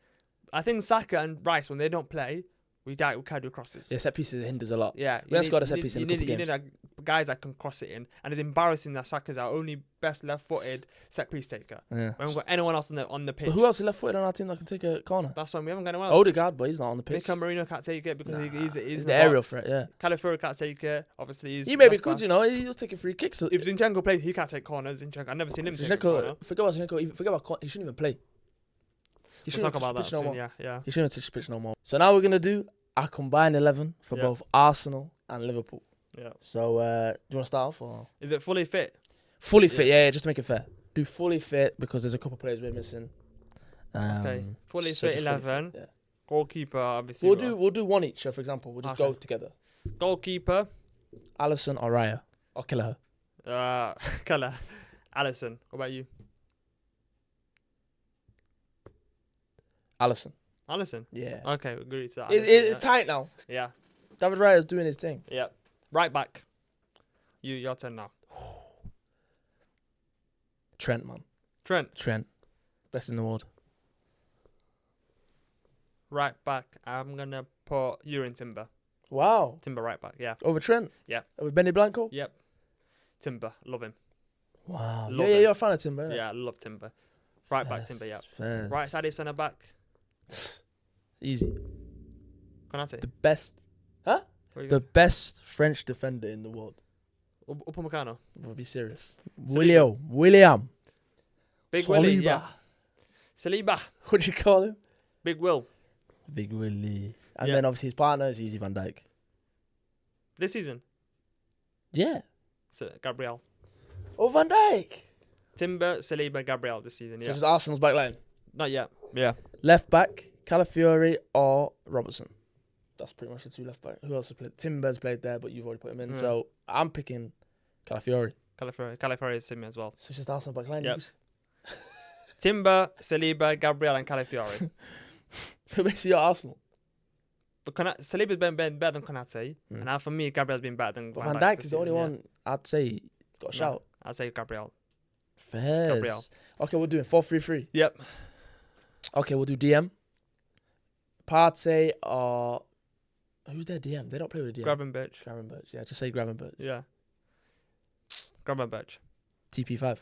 [SPEAKER 2] I think Saka and Rice, when they don't play, we can't do crosses.
[SPEAKER 1] Yeah, set pieces hinders a lot.
[SPEAKER 2] Yeah,
[SPEAKER 1] We haven't scored a set piece in a couple
[SPEAKER 2] You
[SPEAKER 1] games.
[SPEAKER 2] need guys that can cross it in, and it's embarrassing that Saka's our only best left-footed set piece taker.
[SPEAKER 1] Yeah.
[SPEAKER 2] We haven't got anyone else on the pitch.
[SPEAKER 1] But who else is left footed on our team that can take a corner?
[SPEAKER 2] That's why we haven't got anyone else.
[SPEAKER 1] Odegaard, but he's not on the pitch.
[SPEAKER 2] Mika Marino can't take it because he's in
[SPEAKER 1] the aerial threat, yeah.
[SPEAKER 2] Calafiori can't take it. Obviously,
[SPEAKER 1] He maybe could, you know. He was taking free kicks.
[SPEAKER 2] If Zinchenko plays, he can't take corners. Zinchenko, I've never seen him take a corner.
[SPEAKER 1] Forget about Zinchenko. Forget about he shouldn't even play. He
[SPEAKER 2] We'll talk about that soon. Yeah.
[SPEAKER 1] He shouldn't touch the pitch no more. So now we're gonna do a combined 11 for both Arsenal and Liverpool.
[SPEAKER 2] Yeah.
[SPEAKER 1] So do you want to start off or
[SPEAKER 2] Is it fully fit?
[SPEAKER 1] fully fit? Yeah, just to make it fair. Do fully fit because there's a couple of players we're missing.
[SPEAKER 2] Okay. Fully
[SPEAKER 1] so
[SPEAKER 2] fit
[SPEAKER 1] just
[SPEAKER 2] 11.
[SPEAKER 1] Yeah.
[SPEAKER 2] Goalkeeper, obviously.
[SPEAKER 1] We'll do one each. So for example, we'll just go together.
[SPEAKER 2] Goalkeeper.
[SPEAKER 1] Alisson or Raya or Kelleher.
[SPEAKER 2] Keller. Alisson. What about you?
[SPEAKER 1] Alisson.
[SPEAKER 2] Alisson.
[SPEAKER 1] Yeah.
[SPEAKER 2] Okay, agree to that.
[SPEAKER 1] It's tight now.
[SPEAKER 2] Yeah.
[SPEAKER 1] David Raya's doing his thing.
[SPEAKER 2] Yeah. Right back. Your turn now.
[SPEAKER 1] Trent, man.
[SPEAKER 2] Trent.
[SPEAKER 1] Best in the world.
[SPEAKER 2] Right back. I'm gonna put you in Timber.
[SPEAKER 1] Wow.
[SPEAKER 2] Timber right back. Yeah.
[SPEAKER 1] Over Trent?
[SPEAKER 2] Yeah.
[SPEAKER 1] Over Benny Blanco?
[SPEAKER 2] Yep. Timber. Love him.
[SPEAKER 1] Wow.
[SPEAKER 2] Love
[SPEAKER 1] Yeah,
[SPEAKER 2] him.
[SPEAKER 1] you're a fan of Timber.
[SPEAKER 2] Yeah, I love Timber. Right back Timber. Yeah.
[SPEAKER 1] Fast.
[SPEAKER 2] Right side centre back.
[SPEAKER 1] Easy.
[SPEAKER 2] Konate.
[SPEAKER 1] The best. Huh? The best French defender in the world.
[SPEAKER 2] Upamecano.
[SPEAKER 1] We'll be serious. William.
[SPEAKER 2] Big
[SPEAKER 1] Saliba.
[SPEAKER 2] Willie. Yeah. Saliba.
[SPEAKER 1] What do you call him?
[SPEAKER 2] Big Will.
[SPEAKER 1] Big Willie. And
[SPEAKER 2] Yeah.
[SPEAKER 1] then obviously his partner is Easy Van Dijk.
[SPEAKER 2] This season.
[SPEAKER 1] Yeah.
[SPEAKER 2] So Gabriel.
[SPEAKER 1] Oh, Van Dijk.
[SPEAKER 2] Timber, Saliba, Gabriel this season.
[SPEAKER 1] So
[SPEAKER 2] Yeah.
[SPEAKER 1] it's Arsenal's back line.
[SPEAKER 2] Not yet. Yeah.
[SPEAKER 1] Left back, Calafiori or Robertson. That's pretty much the two left back. Who else has played? Timber's played there, but you've already put him in. So I'm picking Calafiori.
[SPEAKER 2] Calafiori is similar as well.
[SPEAKER 1] So it's just Arsenal back line.
[SPEAKER 2] Yep. Timber, Saliba, Gabriel, and Calafiori.
[SPEAKER 1] So basically you're Arsenal.
[SPEAKER 2] But Saliba's been better than Konate, and now for me, Gabriel's been better than
[SPEAKER 1] Van Dijk is the only one I'd say he's got a shout.
[SPEAKER 2] I'd say Gabriel.
[SPEAKER 1] Fair.
[SPEAKER 2] Gabriel.
[SPEAKER 1] Okay, we're doing 4-3-3.
[SPEAKER 2] Yep.
[SPEAKER 1] Okay, we'll do DM. Partey or who's their DM? They don't play with a DM.
[SPEAKER 2] Gravenberch.
[SPEAKER 1] Gravenberch. Yeah, just say Gravenberch.
[SPEAKER 2] Yeah. Gravenberch.
[SPEAKER 1] TP5.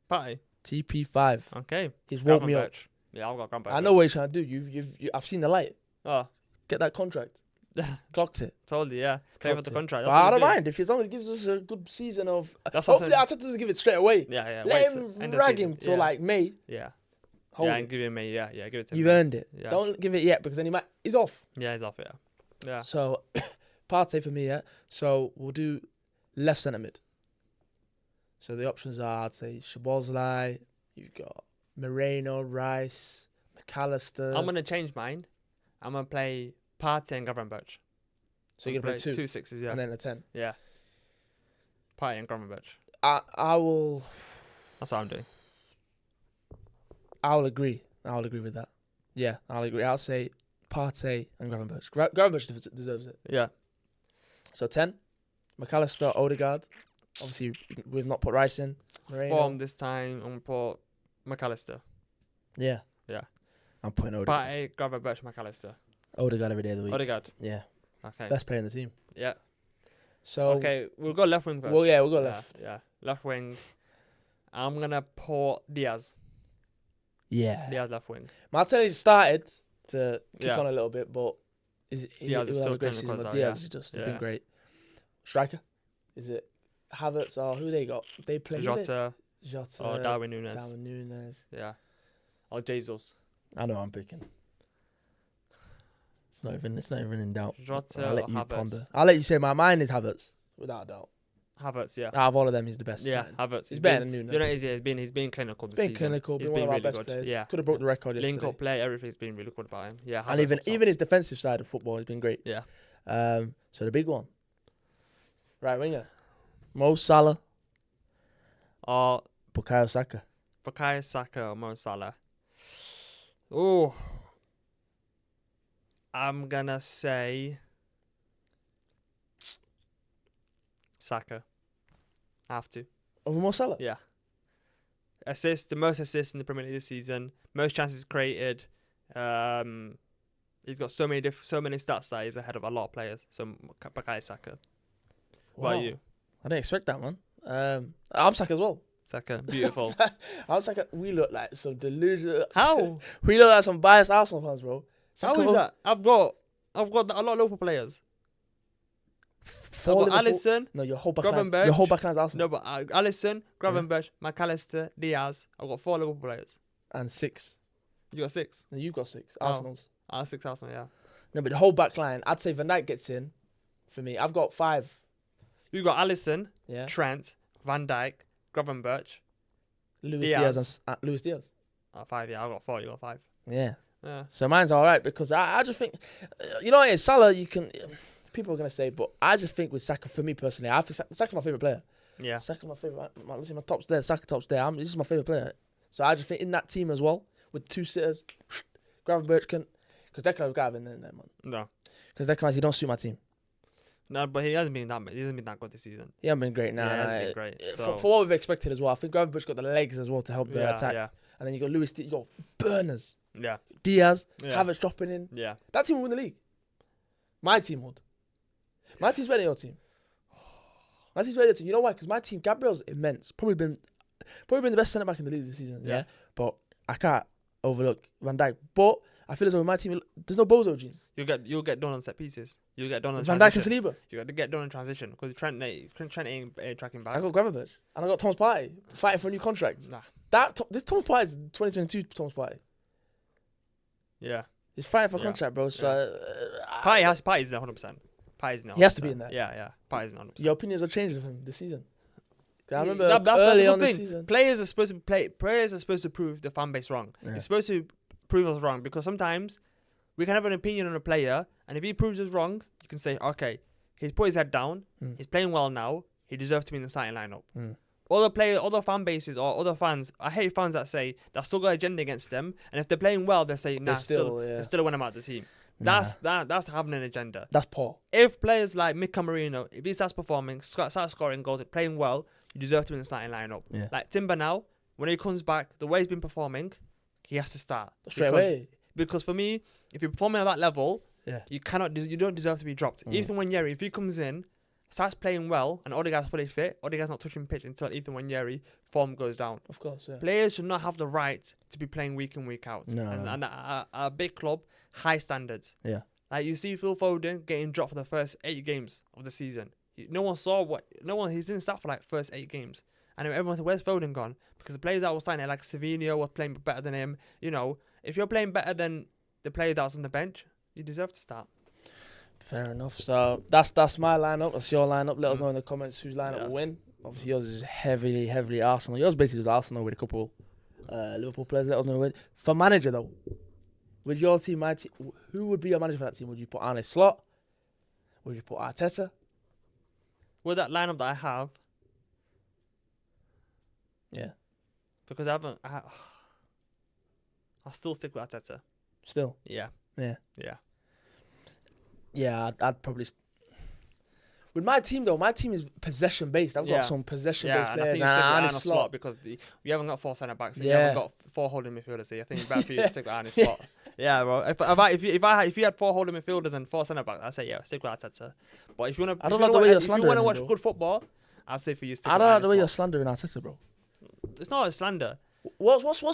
[SPEAKER 2] Party.
[SPEAKER 1] TP5.
[SPEAKER 2] Okay.
[SPEAKER 1] He's woke me up.
[SPEAKER 2] Yeah, I've got Gravenberch.
[SPEAKER 1] I know what you're trying to do. You I've seen the light.
[SPEAKER 2] Oh.
[SPEAKER 1] Get that contract. Clocked it.
[SPEAKER 2] Told you, yeah. Play for the contract.
[SPEAKER 1] But I don't mind as long as it gives us a good season of.
[SPEAKER 2] That's
[SPEAKER 1] hopefully, Arteta doesn't give it straight away.
[SPEAKER 2] Yeah.
[SPEAKER 1] Let him rag him till like May.
[SPEAKER 2] Yeah.
[SPEAKER 1] Hold
[SPEAKER 2] and give him May. Yeah. Give it to him.
[SPEAKER 1] You've earned it.
[SPEAKER 2] Yeah.
[SPEAKER 1] Don't give it yet because then he's off.
[SPEAKER 2] Yeah, he's off. Yeah. Yeah.
[SPEAKER 1] So, Partey for me, yeah. So we'll do left centre mid. So the options are, I'd say Szoboszlai. You've got Moreno, Rice, McAllister.
[SPEAKER 2] I'm gonna change mine. I'm gonna play Partey and Gravenberch.
[SPEAKER 1] So you're gonna play two
[SPEAKER 2] 6s, yeah.
[SPEAKER 1] and then a 10.
[SPEAKER 2] Yeah. Partey and Gravenberch.
[SPEAKER 1] I will.
[SPEAKER 2] That's what I'm doing.
[SPEAKER 1] I'll agree with that. Yeah, I'll agree. I'll say Partey and Gravenberch. Gravenberch deserves it.
[SPEAKER 2] Yeah.
[SPEAKER 1] So 10, McAllister, Odegaard. Obviously, we've not put Rice in. Moreno.
[SPEAKER 2] Form this time and put McAllister.
[SPEAKER 1] Yeah.
[SPEAKER 2] Yeah.
[SPEAKER 1] I'm putting Odegaard.
[SPEAKER 2] Partey, Gravenberch, McAllister.
[SPEAKER 1] Odegaard every day of the week.
[SPEAKER 2] Odegaard.
[SPEAKER 1] Yeah.
[SPEAKER 2] Okay.
[SPEAKER 1] Best player in the team.
[SPEAKER 2] Yeah.
[SPEAKER 1] So
[SPEAKER 2] Okay, we'll go left wing first.
[SPEAKER 1] Well, yeah, we'll go left.
[SPEAKER 2] Yeah. Left wing. I'm gonna put Diaz.
[SPEAKER 1] Yeah.
[SPEAKER 2] Diaz left wing.
[SPEAKER 1] Martinez started to kick
[SPEAKER 2] Yeah.
[SPEAKER 1] on a little bit, but
[SPEAKER 2] Diaz is
[SPEAKER 1] will have
[SPEAKER 2] still
[SPEAKER 1] a great
[SPEAKER 2] clinical
[SPEAKER 1] season.
[SPEAKER 2] as
[SPEAKER 1] But
[SPEAKER 2] well,
[SPEAKER 1] Diaz
[SPEAKER 2] yeah.
[SPEAKER 1] has just
[SPEAKER 2] Yeah.
[SPEAKER 1] been great. Striker? Is it Havertz or who they got? They play
[SPEAKER 2] Jota
[SPEAKER 1] Jota
[SPEAKER 2] or Darwin Núñez.
[SPEAKER 1] Darwin Núñez.
[SPEAKER 2] Yeah. Or Jesus.
[SPEAKER 1] I know I'm picking. It's not even in doubt.
[SPEAKER 2] Jota
[SPEAKER 1] I'll let
[SPEAKER 2] or
[SPEAKER 1] you
[SPEAKER 2] Havertz.
[SPEAKER 1] ponder. I'll let you say mine is Havertz, without a doubt.
[SPEAKER 2] Havertz, yeah.
[SPEAKER 1] Out of all of them, he's the best.
[SPEAKER 2] Yeah,
[SPEAKER 1] man.
[SPEAKER 2] Havertz.
[SPEAKER 1] He's better than Núñez.
[SPEAKER 2] You know, he's been clinical this
[SPEAKER 1] Been
[SPEAKER 2] season.
[SPEAKER 1] clinical,
[SPEAKER 2] He's
[SPEAKER 1] been one of our
[SPEAKER 2] really
[SPEAKER 1] best
[SPEAKER 2] good.
[SPEAKER 1] players.
[SPEAKER 2] Yeah.
[SPEAKER 1] Could have broke the record
[SPEAKER 2] Link
[SPEAKER 1] yesterday.
[SPEAKER 2] up play, everything's been really good about him. Yeah.
[SPEAKER 1] And
[SPEAKER 2] Havertz
[SPEAKER 1] even his defensive side of football has been great.
[SPEAKER 2] Yeah.
[SPEAKER 1] So the big one. Right winger. Mo Salah,
[SPEAKER 2] Or
[SPEAKER 1] Bukayo Saka.
[SPEAKER 2] Bukayo Saka or Mo Salah. Oh. I'm gonna say Saka. I have to.
[SPEAKER 1] Over Mo Salah?
[SPEAKER 2] Yeah. The most assists in the Premier League this season, most chances created. He's got so many stats that he's ahead of a lot of players. So Bukayo Saka. What
[SPEAKER 1] Wow.
[SPEAKER 2] about you?
[SPEAKER 1] I didn't expect that, man. I'm Saka as well.
[SPEAKER 2] Saka, beautiful.
[SPEAKER 1] I'm Saka. We look like some delusional.
[SPEAKER 2] How?
[SPEAKER 1] We look like some biased Arsenal fans, bro.
[SPEAKER 2] How is that? I've got a lot of Liverpool players. I've got Alisson.
[SPEAKER 1] No, your whole back
[SPEAKER 2] Gravenberch.
[SPEAKER 1] Your whole back line's Arsenal.
[SPEAKER 2] No, but Alisson, Gravenberch, McAllister, Diaz. I've got 4 Liverpool players.
[SPEAKER 1] And 6.
[SPEAKER 2] You got 6.
[SPEAKER 1] No, you've got 6.
[SPEAKER 2] Oh.
[SPEAKER 1] Arsenal's.
[SPEAKER 2] 6 Arsenal, yeah.
[SPEAKER 1] No, but the whole back line, I'd say Van Dijk gets in for me. I've got 5.
[SPEAKER 2] You got Alisson,
[SPEAKER 1] Yeah.
[SPEAKER 2] Trent, Van Dijk, Gravenberch.
[SPEAKER 1] Luis
[SPEAKER 2] Diaz.
[SPEAKER 1] Diaz and Luis Diaz.
[SPEAKER 2] 5, yeah. I've got 4. You got 5.
[SPEAKER 1] Yeah.
[SPEAKER 2] Yeah.
[SPEAKER 1] So mine's all right because I just think, you know what it is, Salah, you can, people are going to say, but I just think with Saka, for me personally, I think Saka's my favourite player.
[SPEAKER 2] Yeah.
[SPEAKER 1] Saka's my favourite. Listen, my top's there, Saka top's there. This is my favourite player. So I just think in that team as well, with 2 sitters, Gravenberch can, because Declan got him in there, man.
[SPEAKER 2] No.
[SPEAKER 1] Because Declan, he don't suit my team.
[SPEAKER 2] No, but he hasn't been that good this season.
[SPEAKER 1] He hasn't been great now.
[SPEAKER 2] Yeah, he hasn't been great. So.
[SPEAKER 1] For what we've expected as well, I think Gravenberch got the legs as well to help the attack.
[SPEAKER 2] Yeah.
[SPEAKER 1] And then you got Luis, you got burners.
[SPEAKER 2] Yeah.
[SPEAKER 1] Diaz,
[SPEAKER 2] Yeah.
[SPEAKER 1] Havertz dropping in.
[SPEAKER 2] Yeah.
[SPEAKER 1] That team will win the league. My team would. My team's better than your team. My team's better than your team. You know why? Because my team, Gabriel's immense. Probably been the best centre back in the league this season. Yeah. But I can't overlook Van Dijk. But I feel as though with my team, there's no Bozo gene.
[SPEAKER 2] You'll get done on set pieces. You'll get done on
[SPEAKER 1] Van Dijk and
[SPEAKER 2] transition.
[SPEAKER 1] Saliba.
[SPEAKER 2] You got to get done in transition because Trent ain't tracking back.
[SPEAKER 1] I got Gravenberch. And I got Thomas Partey fighting for a new contract.
[SPEAKER 2] Nah.
[SPEAKER 1] This Thomas Partey is 2022 Thomas Partey.
[SPEAKER 2] Yeah.
[SPEAKER 1] He's fighting for a
[SPEAKER 2] Yeah.
[SPEAKER 1] contract, bro. So
[SPEAKER 2] Partey's in 100%. Partey's in 100%.
[SPEAKER 1] He has to be in there.
[SPEAKER 2] Yeah. Partey's in 100%.
[SPEAKER 1] your opinions will change with him this season. 'Cause I
[SPEAKER 2] Yeah,
[SPEAKER 1] remember
[SPEAKER 2] that's
[SPEAKER 1] early
[SPEAKER 2] the
[SPEAKER 1] on
[SPEAKER 2] good
[SPEAKER 1] this
[SPEAKER 2] thing.
[SPEAKER 1] season.
[SPEAKER 2] Players are supposed to prove the fan base wrong.
[SPEAKER 1] Yeah.
[SPEAKER 2] You're supposed to prove us wrong because sometimes we can have an opinion on a player, and if he proves us wrong, you can say, okay, he's put his head down, he's playing well now, he deserves to be in the starting lineup. Other fan bases or other fans, I hate fans that say that's still got an agenda against them, and if they're playing well, they say, nah, still when I'm out of the team. That's having an agenda.
[SPEAKER 1] That's poor.
[SPEAKER 2] If players like Mika Marino, if he starts performing, starts scoring goals, playing well, you deserve to be in the starting lineup.
[SPEAKER 1] Yeah.
[SPEAKER 2] Like Timber now, when he comes back, the way he's been performing, he has to start
[SPEAKER 1] Straight away.
[SPEAKER 2] Because for me, if you're performing at that level,
[SPEAKER 1] Yeah.
[SPEAKER 2] you don't deserve to be dropped. Ethan Wanyeri, if he comes in, starts playing well, and Odegaard's fully fit, Odegaard's not touching pitch until Ethan Wanyeri form goes down.
[SPEAKER 1] Of course, yeah.
[SPEAKER 2] Players should not have the right to be playing week in, week out.
[SPEAKER 1] No.
[SPEAKER 2] And at a big club, high standards.
[SPEAKER 1] Yeah.
[SPEAKER 2] Like you see Phil Foden getting dropped for the first 8 games of the season. No one saw he didn't start for like first 8 games. And everyone said, where's Foden gone? Because the players that were starting, like Savinho was playing better than him. You know, if you're playing better than the player that's on the bench, you deserve to start.
[SPEAKER 1] Fair enough. So that's my lineup. That's your lineup. Let us know in the comments whose lineup will win. Obviously, yours is heavily Arsenal. Yours basically is Arsenal with a couple Liverpool players. Let us know who win. For manager, though, with your team, my team, who would be your manager for that team? Would you put Arne Slot? Would you put Arteta?
[SPEAKER 2] With that lineup that I have,
[SPEAKER 1] Yeah.
[SPEAKER 2] because I'll still stick with Arteta.
[SPEAKER 1] Still.
[SPEAKER 2] Yeah.
[SPEAKER 1] Yeah.
[SPEAKER 2] Yeah.
[SPEAKER 1] Yeah, I'd probably. With my team though, my team is possession based. I've
[SPEAKER 2] Yeah.
[SPEAKER 1] got some possession based
[SPEAKER 2] Yeah, and I
[SPEAKER 1] players.
[SPEAKER 2] think you stick with
[SPEAKER 1] Arne
[SPEAKER 2] Arne
[SPEAKER 1] Slot.
[SPEAKER 2] Slot because we haven't got 4 centre backs. And you
[SPEAKER 1] Yeah.
[SPEAKER 2] haven't got 4 holding midfielders. So I think it's better for you to stick with Arne Slot. Yeah, bro. If you had 4 holding midfielders and 4 centre backs, I'd say yeah, stick with Arteta. But if you want
[SPEAKER 1] I don't like the way you're slandering
[SPEAKER 2] to
[SPEAKER 1] him,
[SPEAKER 2] watch
[SPEAKER 1] bro.
[SPEAKER 2] good football, I'd say for you stick
[SPEAKER 1] I
[SPEAKER 2] with
[SPEAKER 1] don't
[SPEAKER 2] Arne
[SPEAKER 1] like the way you're
[SPEAKER 2] Slot.
[SPEAKER 1] slandering Arteta, bro.
[SPEAKER 2] It's not a slander.
[SPEAKER 1] What's the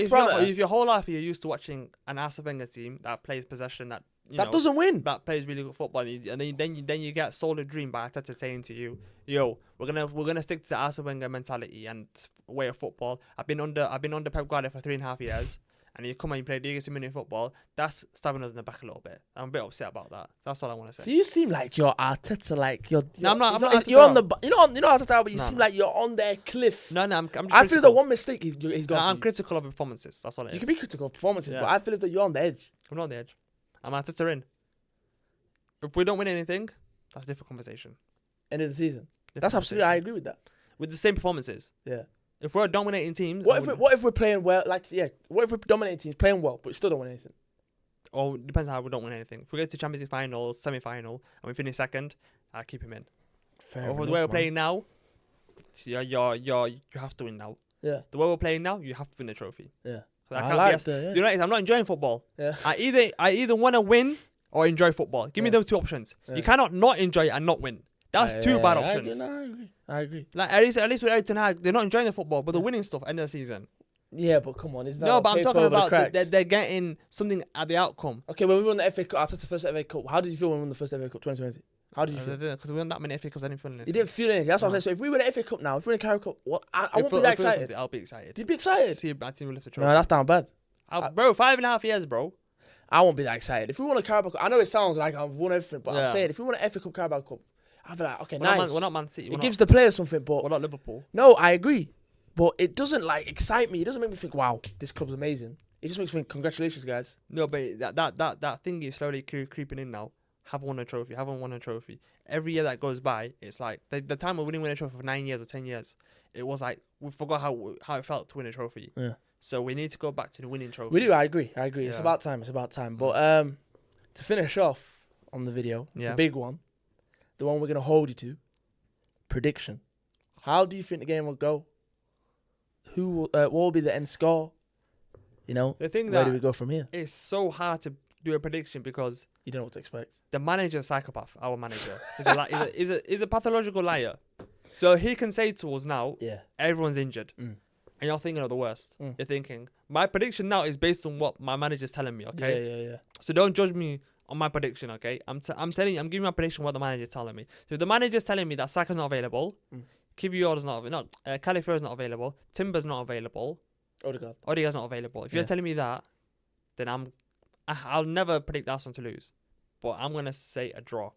[SPEAKER 1] parameter?
[SPEAKER 2] If your whole life you're used to watching an Arsene Wenger team that plays possession, that
[SPEAKER 1] Doesn't win.
[SPEAKER 2] that plays really good football, and then you get sold a dream by Arteta saying to you, "Yo, we're gonna stick to the Arsene Wenger mentality and way of football." I've been under Pep Guardiola for 3.5 years, and you come and you play legacy minute football. That's stabbing us in the back a little bit. I'm a bit upset about that. That's all I want to say.
[SPEAKER 1] So you seem like you're Arteta, like you're.
[SPEAKER 2] No, I'm not Arteta.
[SPEAKER 1] You're on the. You know Arteta, but you
[SPEAKER 2] No,
[SPEAKER 1] seem
[SPEAKER 2] no.
[SPEAKER 1] like you're on their cliff.
[SPEAKER 2] No, I'm just
[SPEAKER 1] I feel
[SPEAKER 2] critical.
[SPEAKER 1] that one mistake he's gone.
[SPEAKER 2] I'm
[SPEAKER 1] for
[SPEAKER 2] critical of performances. That's all it
[SPEAKER 1] you
[SPEAKER 2] is.
[SPEAKER 1] can be critical of performances,
[SPEAKER 2] Yeah.
[SPEAKER 1] but I feel as though you're on the edge.
[SPEAKER 2] I'm not on the edge. I'm Arteta in. If we don't win anything, that's a different conversation.
[SPEAKER 1] End of the season.
[SPEAKER 2] Different
[SPEAKER 1] That's absolutely. I
[SPEAKER 2] conversation.
[SPEAKER 1] agree with that.
[SPEAKER 2] With the same performances.
[SPEAKER 1] Yeah.
[SPEAKER 2] If we're dominating teams,
[SPEAKER 1] What if we're playing well? Like what if we're dominating teams, playing well, but we still don't win anything?
[SPEAKER 2] or depends on how we don't win anything. If we get to Champions League final, semi-final, and we finish second, I keep him in.
[SPEAKER 1] Fair
[SPEAKER 2] Or the way we're playing now, you have to win now.
[SPEAKER 1] Yeah.
[SPEAKER 2] The way we're playing now, you have to win the trophy.
[SPEAKER 1] Yeah.
[SPEAKER 2] So
[SPEAKER 1] I like that.
[SPEAKER 2] You know, I'm not enjoying football.
[SPEAKER 1] Yeah.
[SPEAKER 2] I either want to win or enjoy football. Give me
[SPEAKER 1] Yeah.
[SPEAKER 2] those 2 options.
[SPEAKER 1] Yeah.
[SPEAKER 2] You cannot not enjoy it and not win. That's two bad options.
[SPEAKER 1] I agree.
[SPEAKER 2] Like at least with Eric Ten Hag, they're not enjoying the football, but they're winning stuff end of the season.
[SPEAKER 1] Yeah, but come on, is that
[SPEAKER 2] No, but I'm talking about
[SPEAKER 1] cracks?
[SPEAKER 2] they're getting something at the outcome.
[SPEAKER 1] Okay, when we won the FA Cup, after the first FA Cup, how did you feel when we won the first FA Cup 2020? How did you feel?
[SPEAKER 2] Because we won that many FA Cups, I didn't feel anything.
[SPEAKER 1] You didn't feel anything. That's what I'm
[SPEAKER 2] No.
[SPEAKER 1] saying. So if we win the FA Cup now, if we win the Carabao Cup, what? I won't be
[SPEAKER 2] If
[SPEAKER 1] that
[SPEAKER 2] it feels
[SPEAKER 1] excited.
[SPEAKER 2] something, I'll be excited.
[SPEAKER 1] You'd be excited.
[SPEAKER 2] See my team will lift the
[SPEAKER 1] No,
[SPEAKER 2] trophy.
[SPEAKER 1] that's down bad.
[SPEAKER 2] Bro, 5.5 years, bro.
[SPEAKER 1] I won't be that excited. If we won a Carabao Cup, I know it sounds like I've won everything, but
[SPEAKER 2] Yeah.
[SPEAKER 1] I'm saying if we won an FA Cup, Carabao Cup, I'll be like, okay,
[SPEAKER 2] We're
[SPEAKER 1] nice.
[SPEAKER 2] not Man City.
[SPEAKER 1] It gives the players something, but
[SPEAKER 2] We're not Liverpool.
[SPEAKER 1] no, I agree. But it doesn't like excite me. It doesn't make me think, wow, this club's amazing. It just makes me think, congratulations, guys.
[SPEAKER 2] No, but that thing is slowly creeping in now. Haven't won a trophy. Every year that goes by, it's like the time we didn't win a trophy for 9 years or 10 years. It was like we forgot how it felt to win a trophy.
[SPEAKER 1] Yeah.
[SPEAKER 2] So we need to go back to the winning trophies.
[SPEAKER 1] We do. I agree. It's
[SPEAKER 2] Yeah.
[SPEAKER 1] about time. But to finish off on the video,
[SPEAKER 2] Yeah.
[SPEAKER 1] the big one, the one we're gonna hold you to, prediction. How do you think the game will go? What will be the end score? You know,
[SPEAKER 2] The thing
[SPEAKER 1] where do we
[SPEAKER 2] that
[SPEAKER 1] go from here?
[SPEAKER 2] is so hard to do a prediction because
[SPEAKER 1] You don't know what to expect.
[SPEAKER 2] the manager is a psychopath. Our manager is a pathological liar. So he can say to us now,
[SPEAKER 1] Yeah.
[SPEAKER 2] everyone's injured.
[SPEAKER 1] Mm.
[SPEAKER 2] And you're thinking of the worst.
[SPEAKER 1] Mm.
[SPEAKER 2] You're thinking, my prediction now is based on what my manager's telling me, okay?
[SPEAKER 1] Yeah.
[SPEAKER 2] So don't judge me on my prediction, okay? I'm telling you, I'm giving my prediction what the manager's telling me. So if the manager's telling me that Saka's not available, Kivior's not available, Califuro's not available, Timber's not available,
[SPEAKER 1] Odegaard.
[SPEAKER 2] Odegaard's not available. If you're telling me that, then I'll never predict Arsenal to lose. But I'm going to say a draw.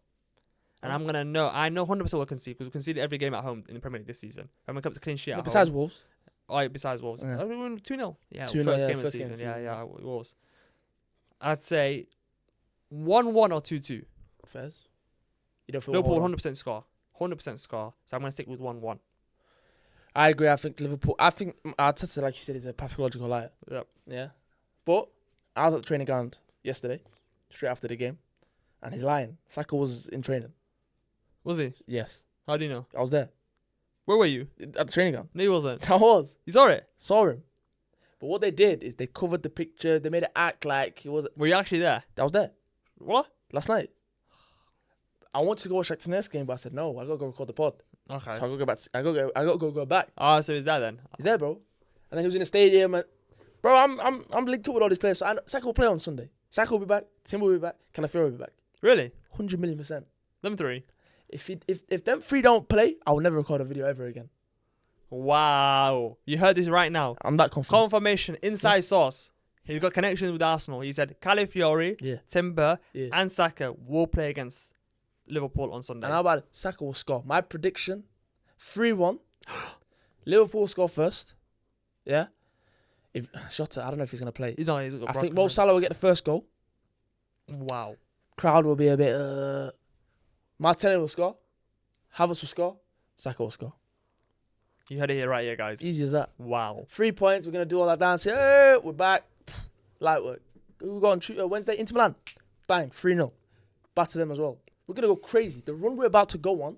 [SPEAKER 2] And I know 100% we'll concede because we conceded every game at home in the Premier League this season. When we come to clean sheet at
[SPEAKER 1] Besides
[SPEAKER 2] home.
[SPEAKER 1] Wolves.
[SPEAKER 2] Oh, besides Wolves.
[SPEAKER 1] Yeah.
[SPEAKER 2] We won 2-0. Yeah,
[SPEAKER 1] 2-0,
[SPEAKER 2] first
[SPEAKER 1] yeah,
[SPEAKER 2] game of the
[SPEAKER 1] first game
[SPEAKER 2] season.
[SPEAKER 1] of the
[SPEAKER 2] Yeah,
[SPEAKER 1] season.
[SPEAKER 2] yeah, Wolves. I'd say 1-1 or 2-2.
[SPEAKER 1] Fairs. You don't feel
[SPEAKER 2] Liverpool 100% score. 100% score. So I'm going to stick with 1-1.
[SPEAKER 1] I agree. I think Arteta, like you said, is a pathological liar.
[SPEAKER 2] Yep.
[SPEAKER 1] Yeah. But I was at the training ground yesterday, straight after the game, and he's lying. Saka was in training.
[SPEAKER 2] Was he?
[SPEAKER 1] Yes.
[SPEAKER 2] How do you know?
[SPEAKER 1] I was there.
[SPEAKER 2] Where were you?
[SPEAKER 1] At the training ground.
[SPEAKER 2] No, he wasn't.
[SPEAKER 1] I was.
[SPEAKER 2] You saw it?
[SPEAKER 1] Saw him. But what they did is they covered the picture. They made it act like he was.
[SPEAKER 2] Were you actually there?
[SPEAKER 1] I was there
[SPEAKER 2] What?
[SPEAKER 1] last night. I wanted to go watch the next game, but I said no. I gotta go record the pod.
[SPEAKER 2] Okay.
[SPEAKER 1] So I gotta go back. I gotta go back.
[SPEAKER 2] Oh, so he's there then?
[SPEAKER 1] He's there, bro. And then he was in the stadium. And bro, I'm linked up with all these players. So I know Saka will play on Sunday. Saka will be back. Tim will be back. Calafiori will be back.
[SPEAKER 2] Really?
[SPEAKER 1] 100 million%.
[SPEAKER 2] Them three?
[SPEAKER 1] If them three don't play, I will never record a video ever again.
[SPEAKER 2] Wow. You heard this right now.
[SPEAKER 1] I'm that confident.
[SPEAKER 2] Confirmation, inside source. He's got connections with Arsenal. He said Calafiori,
[SPEAKER 1] Yeah.
[SPEAKER 2] Timber,
[SPEAKER 1] Yeah.
[SPEAKER 2] and Saka will play against Liverpool on Sunday.
[SPEAKER 1] And how about it? Saka will score. My prediction, 3-1. Liverpool score first. Yeah. If Shota, I don't know if he's gonna play.
[SPEAKER 2] He's not, he's got
[SPEAKER 1] I think
[SPEAKER 2] broken
[SPEAKER 1] Mo Salah will get the first goal.
[SPEAKER 2] Wow.
[SPEAKER 1] Crowd will be a bit. Martinelli will score. Havertz will score. Saka will score.
[SPEAKER 2] You heard it here right here, guys.
[SPEAKER 1] Easy as that.
[SPEAKER 2] Wow.
[SPEAKER 1] 3 points. We're gonna do all that dance. Hey, we're back. Light work. We got on Wednesday, Inter Milan. Bang, 3-0. Back to them as well. We're going to go crazy. The run we're about to go on,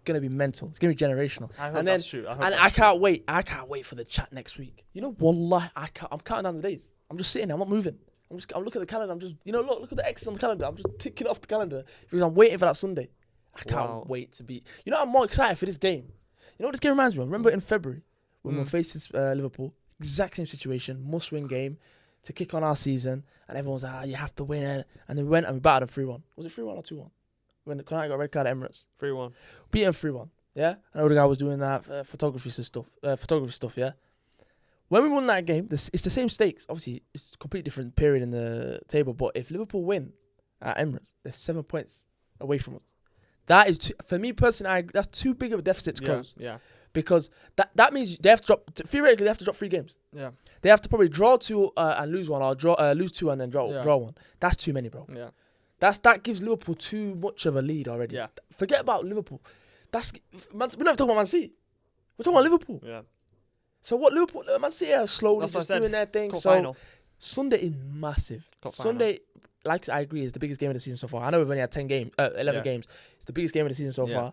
[SPEAKER 1] going to be mental. It's going to be generational.
[SPEAKER 2] I hope that's true.
[SPEAKER 1] I can't wait. I can't wait for the chat next week. You know, wallah, I'm counting down the days. I'm just sitting there. I'm not moving. I'm looking at the calendar. I'm just, look at the X on the calendar. I'm just ticking off the calendar because I'm waiting for that Sunday. I can't wait to be. I'm more excited for this game. You know what this game reminds me of? Remember in February when we were facing Liverpool? Exact same situation. Must-win game to kick on our season. And everyone's like, you have to win it. And then we went and we battered them 3-1. Was it 3-1 or 2-1? When the Konate got a red card at Emirates.
[SPEAKER 2] 3-1.
[SPEAKER 1] Beat him 3-1. Yeah? I know the guy was doing that photography stuff, yeah? When we won that game, it's the same stakes. Obviously, it's a completely different period in the table. But if Liverpool win at Emirates, they're 7 points away from us. That is, for me personally, that's too big of a deficit to close.
[SPEAKER 2] Yeah.
[SPEAKER 1] Because that means they have to drop, theoretically, they have to drop 3 games.
[SPEAKER 2] Yeah.
[SPEAKER 1] They have to probably draw 2 and lose 1, or lose 2 and then draw 1. That's too many, bro.
[SPEAKER 2] Yeah.
[SPEAKER 1] That gives Liverpool too much of a lead already.
[SPEAKER 2] Yeah.
[SPEAKER 1] Forget about Liverpool. We're not even talking about Man City. We're talking about Liverpool.
[SPEAKER 2] Yeah.
[SPEAKER 1] So what Liverpool, Man City are slowly just doing their thing.
[SPEAKER 2] Cup
[SPEAKER 1] so
[SPEAKER 2] final.
[SPEAKER 1] Sunday is massive. Sunday, like I agree, is the biggest game of the season so far. I know we've only had 11 games. It's the biggest game of the season so far.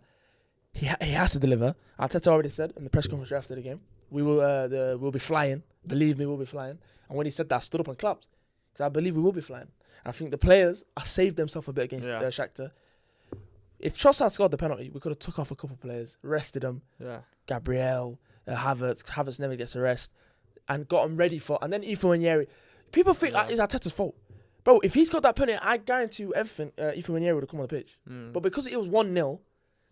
[SPEAKER 1] He has to deliver. Arteta already said in the press conference after the game, we'll be flying. Believe me, we'll be flying. And when he said that, I stood up and clapped. Because I believe we will be flying. I think the players have saved themselves a bit against Shakhtar. If Trossard scored the penalty, we could have took off a couple of players, rested them. Yeah. Gabriel, Havertz never gets a rest, and got him ready for. And then Ethan Nwaneri. People think it's Arteta's fault. Bro, if he's got that penalty, I guarantee you everything, Ethan Nwaneri would have come on the pitch. But because it was 1-0,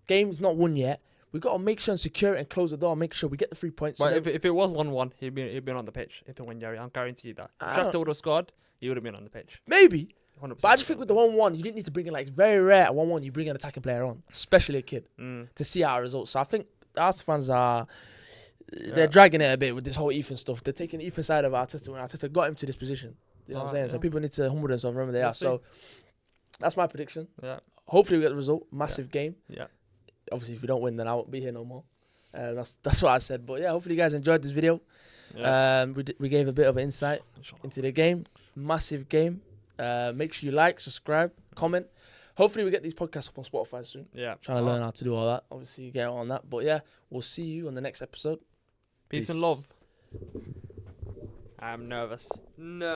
[SPEAKER 1] game's not won yet, we've got to make sure and secure it and close the door and make sure we get the 3 points.
[SPEAKER 2] But if it was 1-1, he'd been on the pitch. Ethan Nwaneri, I'm guaranteed that. If Shakhtar would have scored, he would have been on the pitch.
[SPEAKER 1] Maybe. 100%. But I just think with the 1-1, you didn't need to bring in, it's very rare at 1-1, you bring an attacking player on, especially a kid, to see our results. So I think Arsenal fans they're dragging it a bit with this whole Ethan stuff. They're taking Ethan side of Arteta when Arteta got him to this position. You know what I'm saying? Yeah. So people need to humble themselves, remember they are. So that's my prediction. Yeah. Hopefully we get the result. Massive game. Yeah. Obviously, if we don't win, then I won't be here no more. That's what I said. But yeah, hopefully you guys enjoyed this video. Yeah. We gave a bit of an insight into the game. Massive game. Make sure you like, subscribe, comment. Hopefully we get these podcasts up on Spotify soon. Yeah. Trying to learn how to do all that. Obviously, get on that. But yeah, we'll see you on the next episode.
[SPEAKER 2] Peace and love. I'm nervous. No.